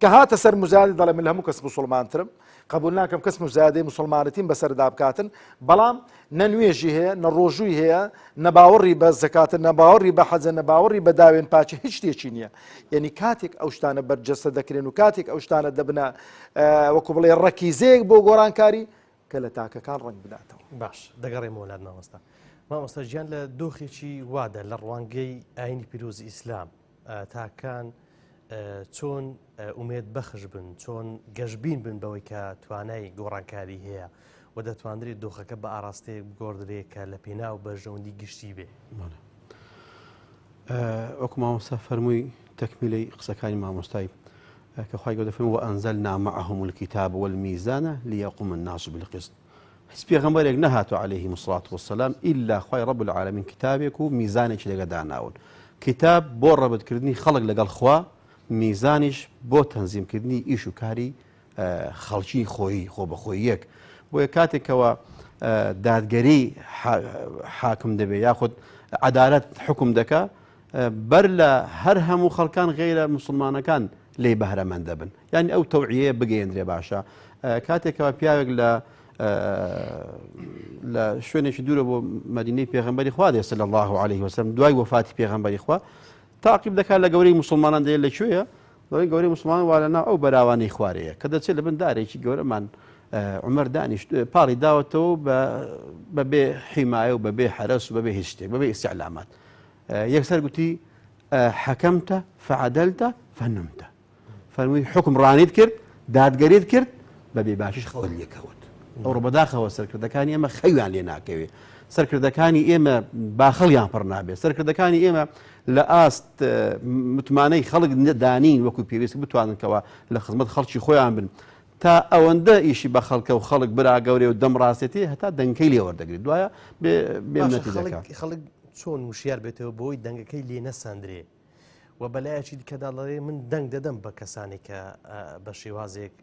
[SPEAKER 2] کە هاتە سەر مزادی دەڵێ من لە هەموو کەس موسڵمانترم، قبول ناکەم کەس مزادەی موسڵمانەتیم بەسەردا بکاتن، بەڵام نە نوێژی هەیە، نە ڕۆژووی هەیە، نەباوەڕی بە زەکاتن، نەباوەڕی بە حەجە، نەباوەڕی بە داوێن پاچی، هیچ شتێکی نییە. یعنی کاتێک ئەو شتانە بەرجەستە دەکرێن و کاتێک ئەو شتانە دەبنە وەکو بڵێ ڕەکیزەیەک بۆ گۆڕانکاری کە لە تاکەکان ڕنگ بداتەوە.
[SPEAKER 1] باش دەگەڕێمەوە وڵات مامۆستا. مامۆستا گیان لە دۆخێکی وادا لە ڕوانگەی ئاینی پیرۆزی ئیسلام تاکان چۆن ئومێد بەخش بن، چۆن گەشتبین بن بەوەی کە توانای گۆڕانکاری هەیە و دەتوانرێت دۆخەکە بە ئاراستەیەک بگۆڕدرێت کە لە پێناو بەرژەوەندی گشتی بێ.
[SPEAKER 3] وەکو مامۆستا فەرمووی تەکمیلەی قسەکانی مامۆستای کە خوای گەورە دەفەرمێ وأنزلنا معهم الكتاب والميزان ليقوم الناس بالقسط. هیچ پێغەمبەرێک نەهاتوە عەلەیهیم الصلاة والسلام ئیلا خوای رب العالمین کتابێک و میزانێکی لەگە داناون. کتاب بۆ ڕەبتکردنی خەڵک لەگەڵ خوا، میزانیش بۆ تەنزیمکردنی ئیش و کاری خەڵکی خۆی خۆ بەخۆی یەک. بۆیە کاتێکەوە دادگەری حاکم دەبێ یاخود عەدالەت حکم دەکا، بەر لە هەر هەموو خەڵکان غەیرە موسڵمانەکان لێ بەهرەمەند دەبن. یعنی ئەو تەوعیەیە بگەیەندرێ باشە. کاتێکەوە پیاوێک لە شوێنێکی دوورە بۆ مەدینەی پێغەمبەری خوا دێ صلی الله علیه وسلم، دوای وفاتی پێغەمبەری خوا تاقیب دەکات لە گەورەی موسڵمانان دێت لەکوێیە، دەڵێن گەورەی موسڵمان وا لەناو ئەو بەراوانەی خوارەیە کە دەچێت لە بن دارێکی گەورەمان عومەر دانیشت پاڵی داوەتەوە بەبێ حیمایە و بەبێ حرەس و بەبێ هیچ شتێک بەبێ ئیستیعلامات یەکسەر گوتی حەکەمتە فعەدەلتە فەنمتە فەرمووی حکم ڕانیت کرد دادگەریت کرد بەبێ باشیش خەوت لێکەوت ئەو ڕۆبەداخەوە سەرکردەکانی ئێمە خەویان لێ ناکەوێ سەرکردەکانی ئێمە باخەڵیان پڕ نابێت سەرکردەکانی ئێمە لە ئاست متمانەی خەڵک دانین وەکو پێویست بتواننکەوە لە خزمەت خەڵکی خۆیان بن تا ئەوەندە ئیشی بە خەڵکە و خەڵک برا گەورێ و دەم ڕاستێتی هەتا دەنگەکەی لێ وەردەگریت دوایە
[SPEAKER 1] خەڵک چۆن وشیار بێتەوە بۆی دەنگەکەی لێ نەساندرێ و بەلایەکی دیکەداڵێ من دەنگ دەدەم بە کەسانی کە بە شێوازێک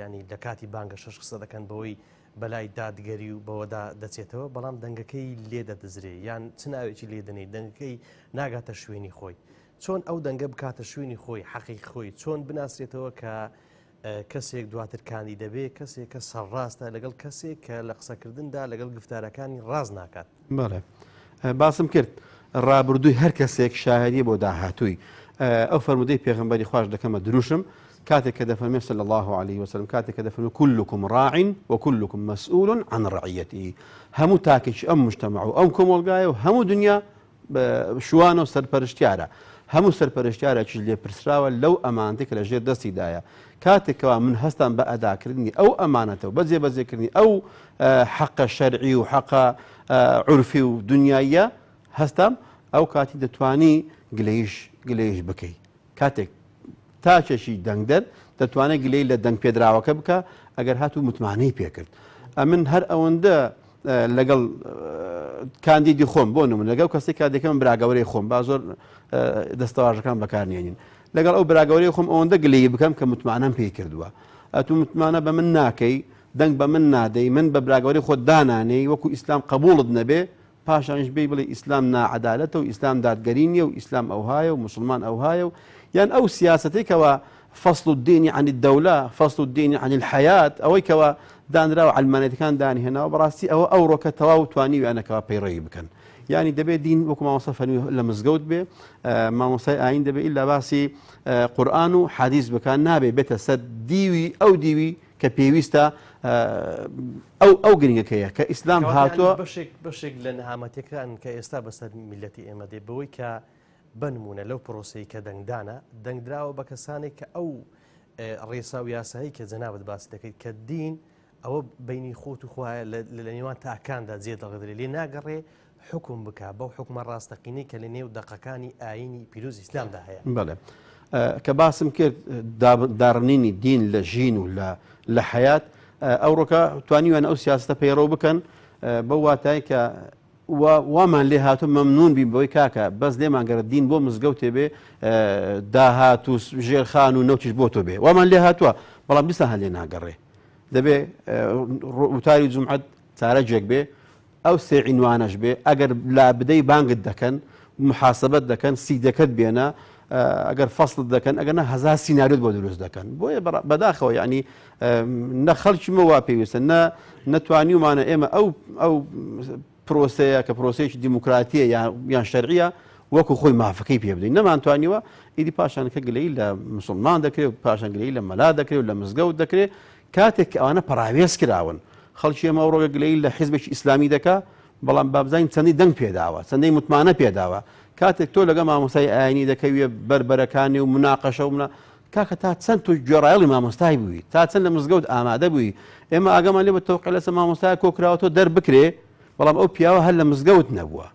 [SPEAKER 1] ینی لە کاتی بانگە 6 قسە دەکەن بەوەی بەلای دادگەری و بەوەدا دەچێتەوە بەڵام دەنگەکەی لێ دەدەزرێ یان چ ناوێکی لێ دەنێ دەنگەکەی ناگاتە شوێنی خۆی چۆن ئەو دەنگە بکاتە شوێنی خۆی حەقیق خۆی چۆن بناسرێتەوە کە کەسێک دواترکانی دەبێت کەسێک کە سەرڕاستە لەگەڵ کەسێک کە لە قسەکردندا لەگەڵ گفتارەکانی ڕاز ناکات
[SPEAKER 3] بەڵێ باسم کرد ڕابردووی هەر کەسێک شاهدی بۆ داهاتووی ئەو فەرمودەی پێغەمبەری خوش دەکەمە دروشم کاتێک کە دەفەرمێ صلی الله عليه وسلم کاتێک کە دەفەرمێ كلكم راع وكلكم مسؤول عن رعيته هەموو تاکێکی ئەم مجتەمع و ئەم کۆمەڵگایە و هەموو دنیا شوانە و سەرپەرشتیارە هەموو سەرپەرشتیارێکیش لێ پرسراوە لەو ئەمانەی کە لەژێر دەستیدایە کاتێکەوە من هەستان بە ئەداکردنی ئەو ئەمانەتەوە بەجێبەجێکردنی ئەو حەقە شەرعی و حەقە عورفی و دنیاییە هەستام ئەو کاتی دەتوانی گلەیش بکەی کاتێک تاچێکی دەنگدەر دەتوانێت گلەی لە دەنگ پێدراوەکە بکە ئەگەر هاتوو متمانەی پێکرد من هەر ئەوەندە لەگەڵ کاندیدی خۆم بۆ نمونە لەگەڵ کەسێک کاتێکم براگەورەی خۆم با زۆر دەستەواژەکان بەکارنێنین لەگەڵ ئەو براگەورەی خۆم ئەوەندە گلەی بکەم کە متمانەم پێی کردووە ئەتوو متمانە بە من ناکەی دەنگ بە من نادەی من بە براگەورەی خۆت دانانەی وەکو ئیسلام قبوڵت نەبێ پاشانش بێ بڵێ ئیسلام ناعەدالەتە و ئیسلام دادگەرینیە و ئیسلام ئەوهایە و مسلمان ئەوهایە و یان ئەو سیاسەتێکەوە فصل الدين عن الدولة فصل الدين عن الحياة ئەوەی کەوە دانراوە علمانەتەکان دانهێناوە بەڕاستی ئەو ڕۆکە تەواو توانی ویانەکەوە پەیڕەوی بکەن یعنی دەبێت دین وەکو مامۆستا فەرمی لە مزگەوت بێ مامۆستای ئاین دەبێت ئیلا باسی قورئان و حەدیث بکان نابێ بێتە سەر دیوی ئەو دیوی کە پێویستە ئەو گرنگەکەیە کە ئیسلام هاتووە
[SPEAKER 1] بەشێک لە نەهامەتەکان کە ئێستا بەسەر میلەتی ئێمە دێ بەوەی کە بنمونە لەو پرۆسی کە دەنگدانە دەنگدراوە بە کەسانێک کە ئەو ڕێسا و یاسایی کە جەنابەت باسی دەکەیت کە دین ئەوە بینی خۆت و خوایە لە نێوان تاکاندا جێ دەڵێ لێ ناگەڕێ حکم بکە بەو حکومە ڕاستەقینەی کە لە نێو دەقەکانی ئاینی پیرۆز ئیسلامدا هەیە
[SPEAKER 3] بەڵێ کە باسم کرد داڕنینی دین لە ژین و لە حیات ئەو ڕۆکە توانیوان ئەو سیاستە پەیڕەو بکەن بەو واتای کە وامان لێ هاتو مەمنون بین بەوەی کاکە بەس لێمان گەرە دین بۆ مزگەوتێ بێ داهات و ژێرخان و نەوتیش بۆ تۆ بێ وامان لێ هاتووە بەڵام دیسان هەر لێ ناگەڕێ دەبێ وتاری جومعەت چارەجێک بێ ئەو سێ عینوانەش بێ ئەگەر لا بدەی بانگت دەکەن محاسبەت دەکەن سیدەکەت بێنە ئەگەر فەصلت دەکەن ئەگەر هەزار سیناریۆت بۆ دروست دەکەن بۆیە بەداخەوە یعنی نە خەڵکیمە وا پێویستە نەتوانیومانە ئێمە ئەو پرۆسەیە کە پرۆسەیەکی دیموکراتیە یان شەرعیە وەکو خۆی مافەکەی پێ بدەین نەمانتوانیوە ئیدی پاشانەکە گلەی لە مسلمان دەکرێت پاشان گلەی لە مەلا دەکرێت و لە مزگەوت دەکرێت کاتێک ئەوانە پەراوێز کراون خەڵکی ئێمە ڕۆگە گلەی لە حیزبێکی ئیسلامی دەکا بەڵام بابزین چەندی دەنگ پێداوە چەندەی متمانە پێداوە کاتێک تۆ لەگە مامۆستای ئاینی دەکەوێ بربەرەکانی و مناقەشە و کاکە تا چەند تۆ گوێڕایەڵی مامۆستای بووی تا چەند لە مزگەوت ئامادە بووی ئێمە ئاگەمان لێ بە تەوقیع لەسەر مامۆستای کۆکراوەتەوە دەربکرێ بەڵام ئەو پیاوە هەر لە مزگەوت نەبووە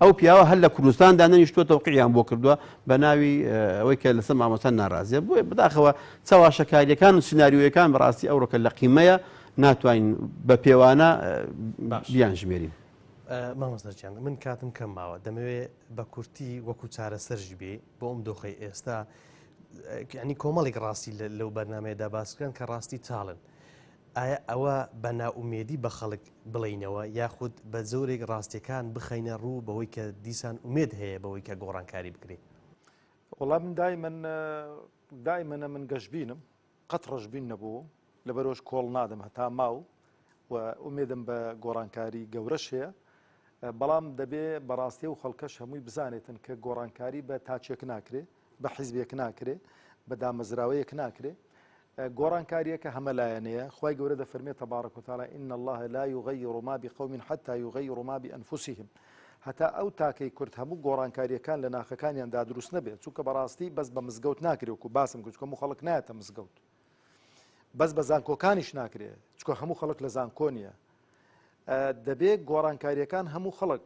[SPEAKER 3] ئەو پیاوە هەر لە کوردستاندا نەنیشتووە تەوقیعیان بۆ کردووە بە ناوی ئەوەی کە لەسەر مامۆستا ناڕازیە بۆیە بەداخەوە چاواشەکاریەکان و سناریۆیەکان بەڕاستی ئەو ڕۆکە لە قیمەیە ناتوانین بە پێوانە بیان ژمێرین
[SPEAKER 1] مامۆستاچیان من کاتم کەم ماوە دەمەوێت بە کورتی وەکو چارەسەرژی بێ بۆ ئەم دۆخەی ئێستا ینی کۆمەڵێک ڕاستی لەو بەرنمەیەدا باسکران کە ڕاستی چاڵن ئایا ئەوە بە ناومێدی بە خەڵک بڵینەوە یاخود بە زۆرێک ڕاستیەکان بخەینە ڕوو بەوەی کە دیسان ئومێد هەیە بەوەی کە گۆڕانکاری بکرێت
[SPEAKER 2] وەڵام من دایمەنە من گەشتبینم قەت ڕەشبین نەبوو لەبەرۆش کۆڵ نادەم هەتا ماو و ئومێدم بە گۆڕانکاری گەورەش هەیە بەڵام دەبێ بەڕاستی و خەڵکەش هەمووی بزانێتن کە گۆڕانکاری بە تاچێک ناکرێ بە حیزبێک ناکرێ بە دامەزراوەیەک ناکرێ گۆڕانکاریەکە هەمە لایەنەیە خی گەورە دەفەرمێت تبارك وتعالى إن الله لا يغير ما بقوم حتى يغيروا ما بأنفسهم هەتا ئەو تاکەی کورد هەموو گۆڕانکاریەکان لە ناخەکانیاندا دروست نەبێت چونکە بەڕاستی بەس بە مزگەوت ناکرێ وکو باسم کرد هەموو خەڵک نایەتە مزگەوت بەس بە زانکۆکانیش ناکرێت چکە هەموو خەڵک لە زانکۆ نیە دەبێت گۆڕانکاریەکان هەموو خەڵک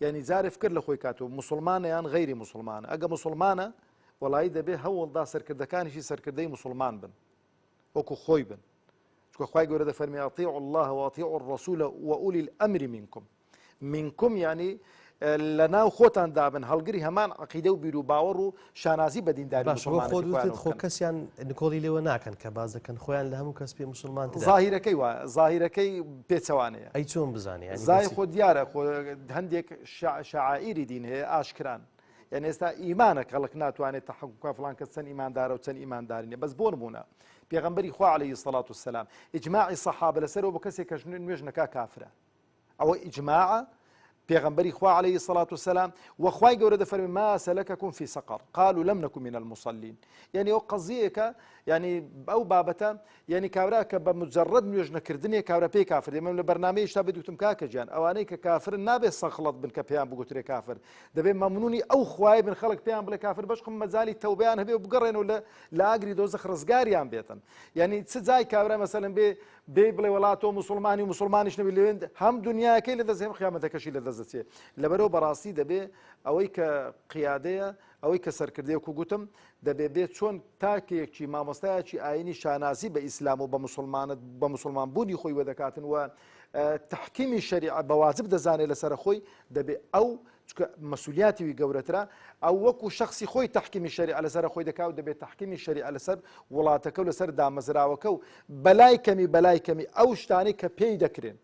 [SPEAKER 2] یعنی جارێ فکر لە خۆی کاتەوە مسلمانە یان غەیری مسلمانە ئەگە مسلمانە وڵایی دەبێت هەوڵدا سەرکردەکانیشی سەرکردەی مسلمان بن وەکو خۆی بن چکە خی گەورە دەفەرمی ئەطیعوا الله وأطیعوا الرسول وأولی الأمر منکم یعنی لە ناو خۆتان دابن هەڵگری هەمان عقیدە و بیر و باوەڕ و شانازی بە دینداری
[SPEAKER 1] خۆ کەسیان نکۆڵی لێوە ناکەن کە باز دەکەن خۆیان لە هەموو کەس پێ مسلمان
[SPEAKER 2] زاهیرەکەی وایە زاهیرەکەی پێچەوانەیە
[SPEAKER 1] ئەی چۆن بزانێ
[SPEAKER 2] زای خۆ دیارە هەندێک شعائری دین هەیە ئاشکران یعنی ئێستا ئیمانە کەڵک ناتوانێت تەحقق فڵان کەس چەند ئیماندارە و چەند ئیمانداری نیە بەس بۆ نمونە پێغەمبەری خوا عەلەیهی السەڵات وەسەلام ئیجماعی سەحابە لەسەرەوە بە کەسێک کە نوێژ نەکا کافرە ئەوە ئیجماعە پێغەمبەری خوا عەلەیهی السەڵات وەسەلام وەخوای گەورە دەفەرمێ ما سەلەکەکم فی سەقەر قالوا لەم نەکن من المصەلین یعنی ئەو قەزیەکە یعنی ئەو بابەتە یعنی کابرا کە بە مجەڕەد نوێژ نەکردنێ کابرا پێی کافر دێمە لە بەرنامەیە شتا بێتوتم کاکە گیان ئەوانەی کە کافرن نابێت سەخڵەت بن کە پێیان بگوترێ کافر دەبێت مەمنونی ئەو خوای بن خەڵک پێیان بڵێ کافر بەشقم مەجای تەوبەیان هەبێ و بگەڕێنەوە لە ئاگری دۆزەخ ڕزگاریان بێتن یعنی چ جای کابرا مەسەلەن بێ بڵێ وڵات تۆ مسلمانی و مسلمانیش نەبی لەوێن هەم دنیاکەی لەدەست هەم قیامەتەکەشی لەدەست دەچێت لەبەرەوە بەڕاستی دەبێ ئەوەی کە قیادەیە ئەوەی کە سەرکردەیەک و گوتم دەبێ بێت چۆن تاکێکی مامۆستایەکی ئاینی شانازی بە ئیسلام و بە مسلمان بوونی خۆی وەدەکاتن و تحکیمی شەریعە بەواجب دەزانێت لەسەر خۆی دەبێ ئەو مەسئولیاتی گەورەترە ئەو وەکو شخصی خۆی تحکیمی شەریعە لەسەر خۆی دەکات و دەبێت تحکیمی شەریعە لەسەر وڵاتەکە و لەسەر دامەزراوەکە و بەلای کەمی ئەو شتانەی کە پێی دەکرێن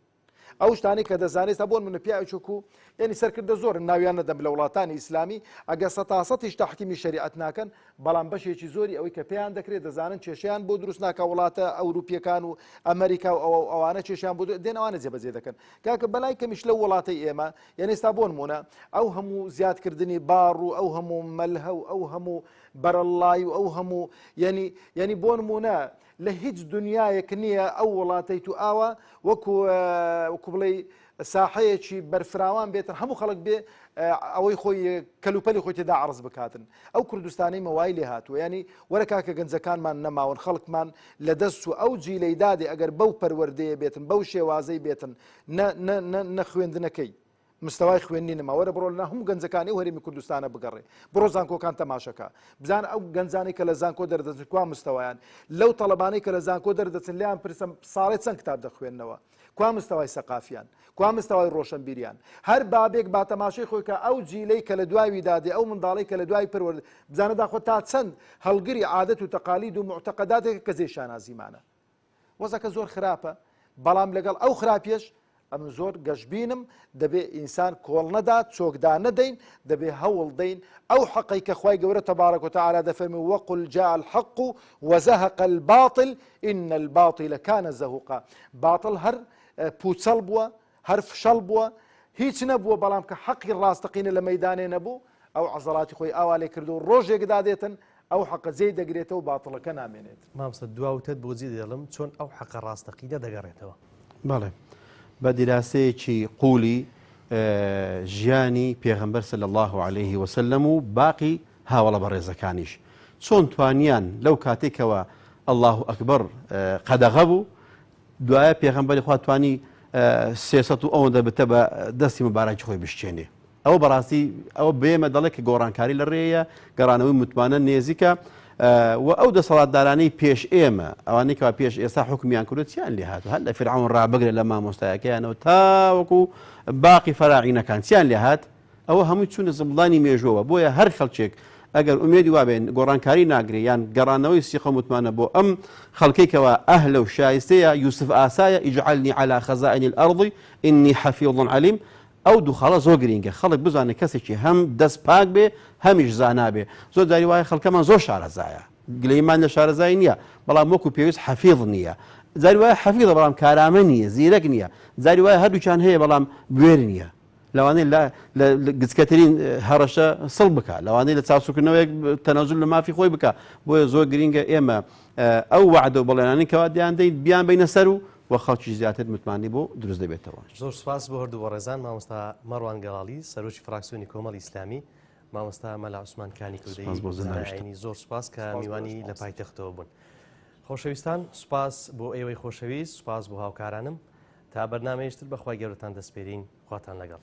[SPEAKER 2] ئەو شتانی کە دەزانێت تا بۆن منە پیاچووکو یعنی سەرکردە زۆر ناویان نەدەم لە وڵاتانی ئیسلامی ئەگە سەتاسەتیش تحکیمی شەریعەت ناکەن بەڵام بەشێکی زۆری ئەوەی کە پێیان دەکرێت دەزانن کێشیان بۆ دروست ناکە وڵاتە ئەوروپیەکان و ئەمریکا و ئەوانە کێشیان بۆ دێنەوانە جێبەجێ دەکەن کاکە بەلای کەمیش لە وڵاتی ئێمە یعنی ئێستا بۆ نمونە ئەو هەموو زیادکردنی باڕ و ئەو هەموو مەلهە و ئەو هەموو بەرەڵای و ئەو هەموو یعنی بۆ نمونە لە هیچ دنیایەک نییە ئەو وڵاتەی تو ئاوە وەکو بڵێ ساحەیەکی بەرفراوان بێتن هەموو خەڵک بێ ئەوەی خۆی کەلوپەلی خۆی تێدا عرض بکاتن ئەو کوردستانی مەوای لێ هاتووە ینی وەرە کاکە گەنجەکانمان نەماون خەڵکمان لە دەست و ئەو جیلەی دادێ ئەگەر بەو پەروەردەیە بێتن بەو شێوازەی بێتن نە خوێندنەکەی مستەوای خوێندنی نەماوەرە بڕۆ لەنا هەموو گەنجەکانی و هەرێمی کوردستانە بگەڕێ بڕۆ زانکۆکان تەماشەکە بزان ئەو گەنجانی کە لە زانکۆ دەردەچن کوا مستەوایان لەو تەڵەبانەی کە لە زانکۆ دەردەچن لیان پرسم ساڵی چەند کتاب دەخوێننەوە کوا مستەوای سەقافیان کوا مستەوای ڕۆشنبیریان هەر بابێک با تەماشای خۆی کە ئەو جیلەی کە لە دوای دادێ ئەو منداڵی کە لە دوای پەروەردە بزانە داخۆ تا چەند هەڵگری عادەت و تەقالید و معتەقەداتێک کە زێ شانازیمانە وەزەکە زۆر خراپە بەڵام لەگەڵ ئەو خراپیەش ئەم زۆر گەشببینم دەبێ ئینسان کۆڵ نەدات چۆکدا نەدەین دەبێ هەوڵ دەین ئەو حەقی کە خوای گەورە تەبارەک وتەعالە دەفەرمێ وەقل جاء الحق وزهق الباطل إن الباطل كان زهوقا باطل هەر پوچەڵ بووە هەر فشەڵ بووە هیچ نەبووە بەڵام کە حەقی ڕاستەقینە لە مەیدانێ نەبوو ئەو عەزەڵاتی خۆی ئاوا لێ کردو و ڕۆژێک دادێتن ئەو حەقە جێی دەگرێتەوە و باتڵەکە نامێنێت
[SPEAKER 1] مامسە دواوتت بۆجی دێڵم چۆن ئەو حەقە ڕاستەقینە دەگەڕێتەوە
[SPEAKER 3] بەڵێ بە دیراسەیەکی قولی ژیانی پێغەمبەر صلی الله عليه وسلم و باقی هاوڵە بەڕێزەکانیش چۆن توانیان لەو کاتێکەوە الله ئەکبەر قەدەغە بوو دوایە پێغەمبەری خوا توانی 300 ئەوەندە بتە بە دەستی مبارەکی خۆی بشتێنێ ئەوە بەڕاستی ئەوە بێمە دەڵێ کە گۆڕانکاری لە ڕێیە گەڕانەوەی متمانە نێزیکە و ئەو دەسەڵاتدارانەی پێش ئێمە ئەوانەی کەوا پێش ئێستا حکمیان کردوت چیان لێ هات هەر لە فیرعون ڕابگرێت لە مامۆستایەکەیانەوە تاوەکو باقی فەراعینەکان چیان لێ هات ئەوە هەمووی چوونە زمڵانی مێژووە بۆیە هەر خەڵکێک ئەگەر ئومێدی وابێن گۆڕانکاری ناگرێ یان گەڕانەوەی سیخە متمانە بۆ ئەم خەڵکێکەوە ئەهلە و شایستەیە یوسف ئاسایە ئیجعلنی علی خەزائن الأرض إني حفیظ علیم ئەو دوو خەڵە زۆر گرینگە خەڵک بزانێت کەسێکی هەم دەست پاک بێ هەمیش زانا بێ زۆر جاری وایە خەڵکەمان زۆر شارەزایە گلەیمان لە شارەزای نییە بەڵام وەکو پێویست حەفیظ نییە جاری وایە حەفیظە بەڵام کارامە نییە زیرەک نییە جاری وایە هەردووچیان هەیە بەڵام بوێر نییە لەوانەیە لە گچکەترین هەڕەشە سڵ بکە، لەوانەیە لە چاوسوکردنەوەیەک تەنەزول لە مافی خۆی بکە. بۆیە زۆر گرینگە ئێمە ئەو وعدە و بەڵێنانی کەوا دیان دەین بیان بینە سەر و خەڵکی زیاتر متمانی بۆ دروست دەبێتەوە.
[SPEAKER 1] زۆر سپاس بۆ هەردوو بەڕێزان، مامۆستا مەڕوان گەڵاڵی سەرۆکی فراکسیۆنی کۆمەڵی ئیسلامی، مامۆستا مەلا عوسمان کانی کوردی، زۆر سپاس کە میوانی لە پایتەختەوە بوون. خۆشەویستان، سوپاس بۆ ئێوەی خۆشەویست، سوپاس بۆ هاوکارانم. تا بەرنامەیەشتر بەخوای گەورەتان دەسپێرین، خواتان لەگەڵ.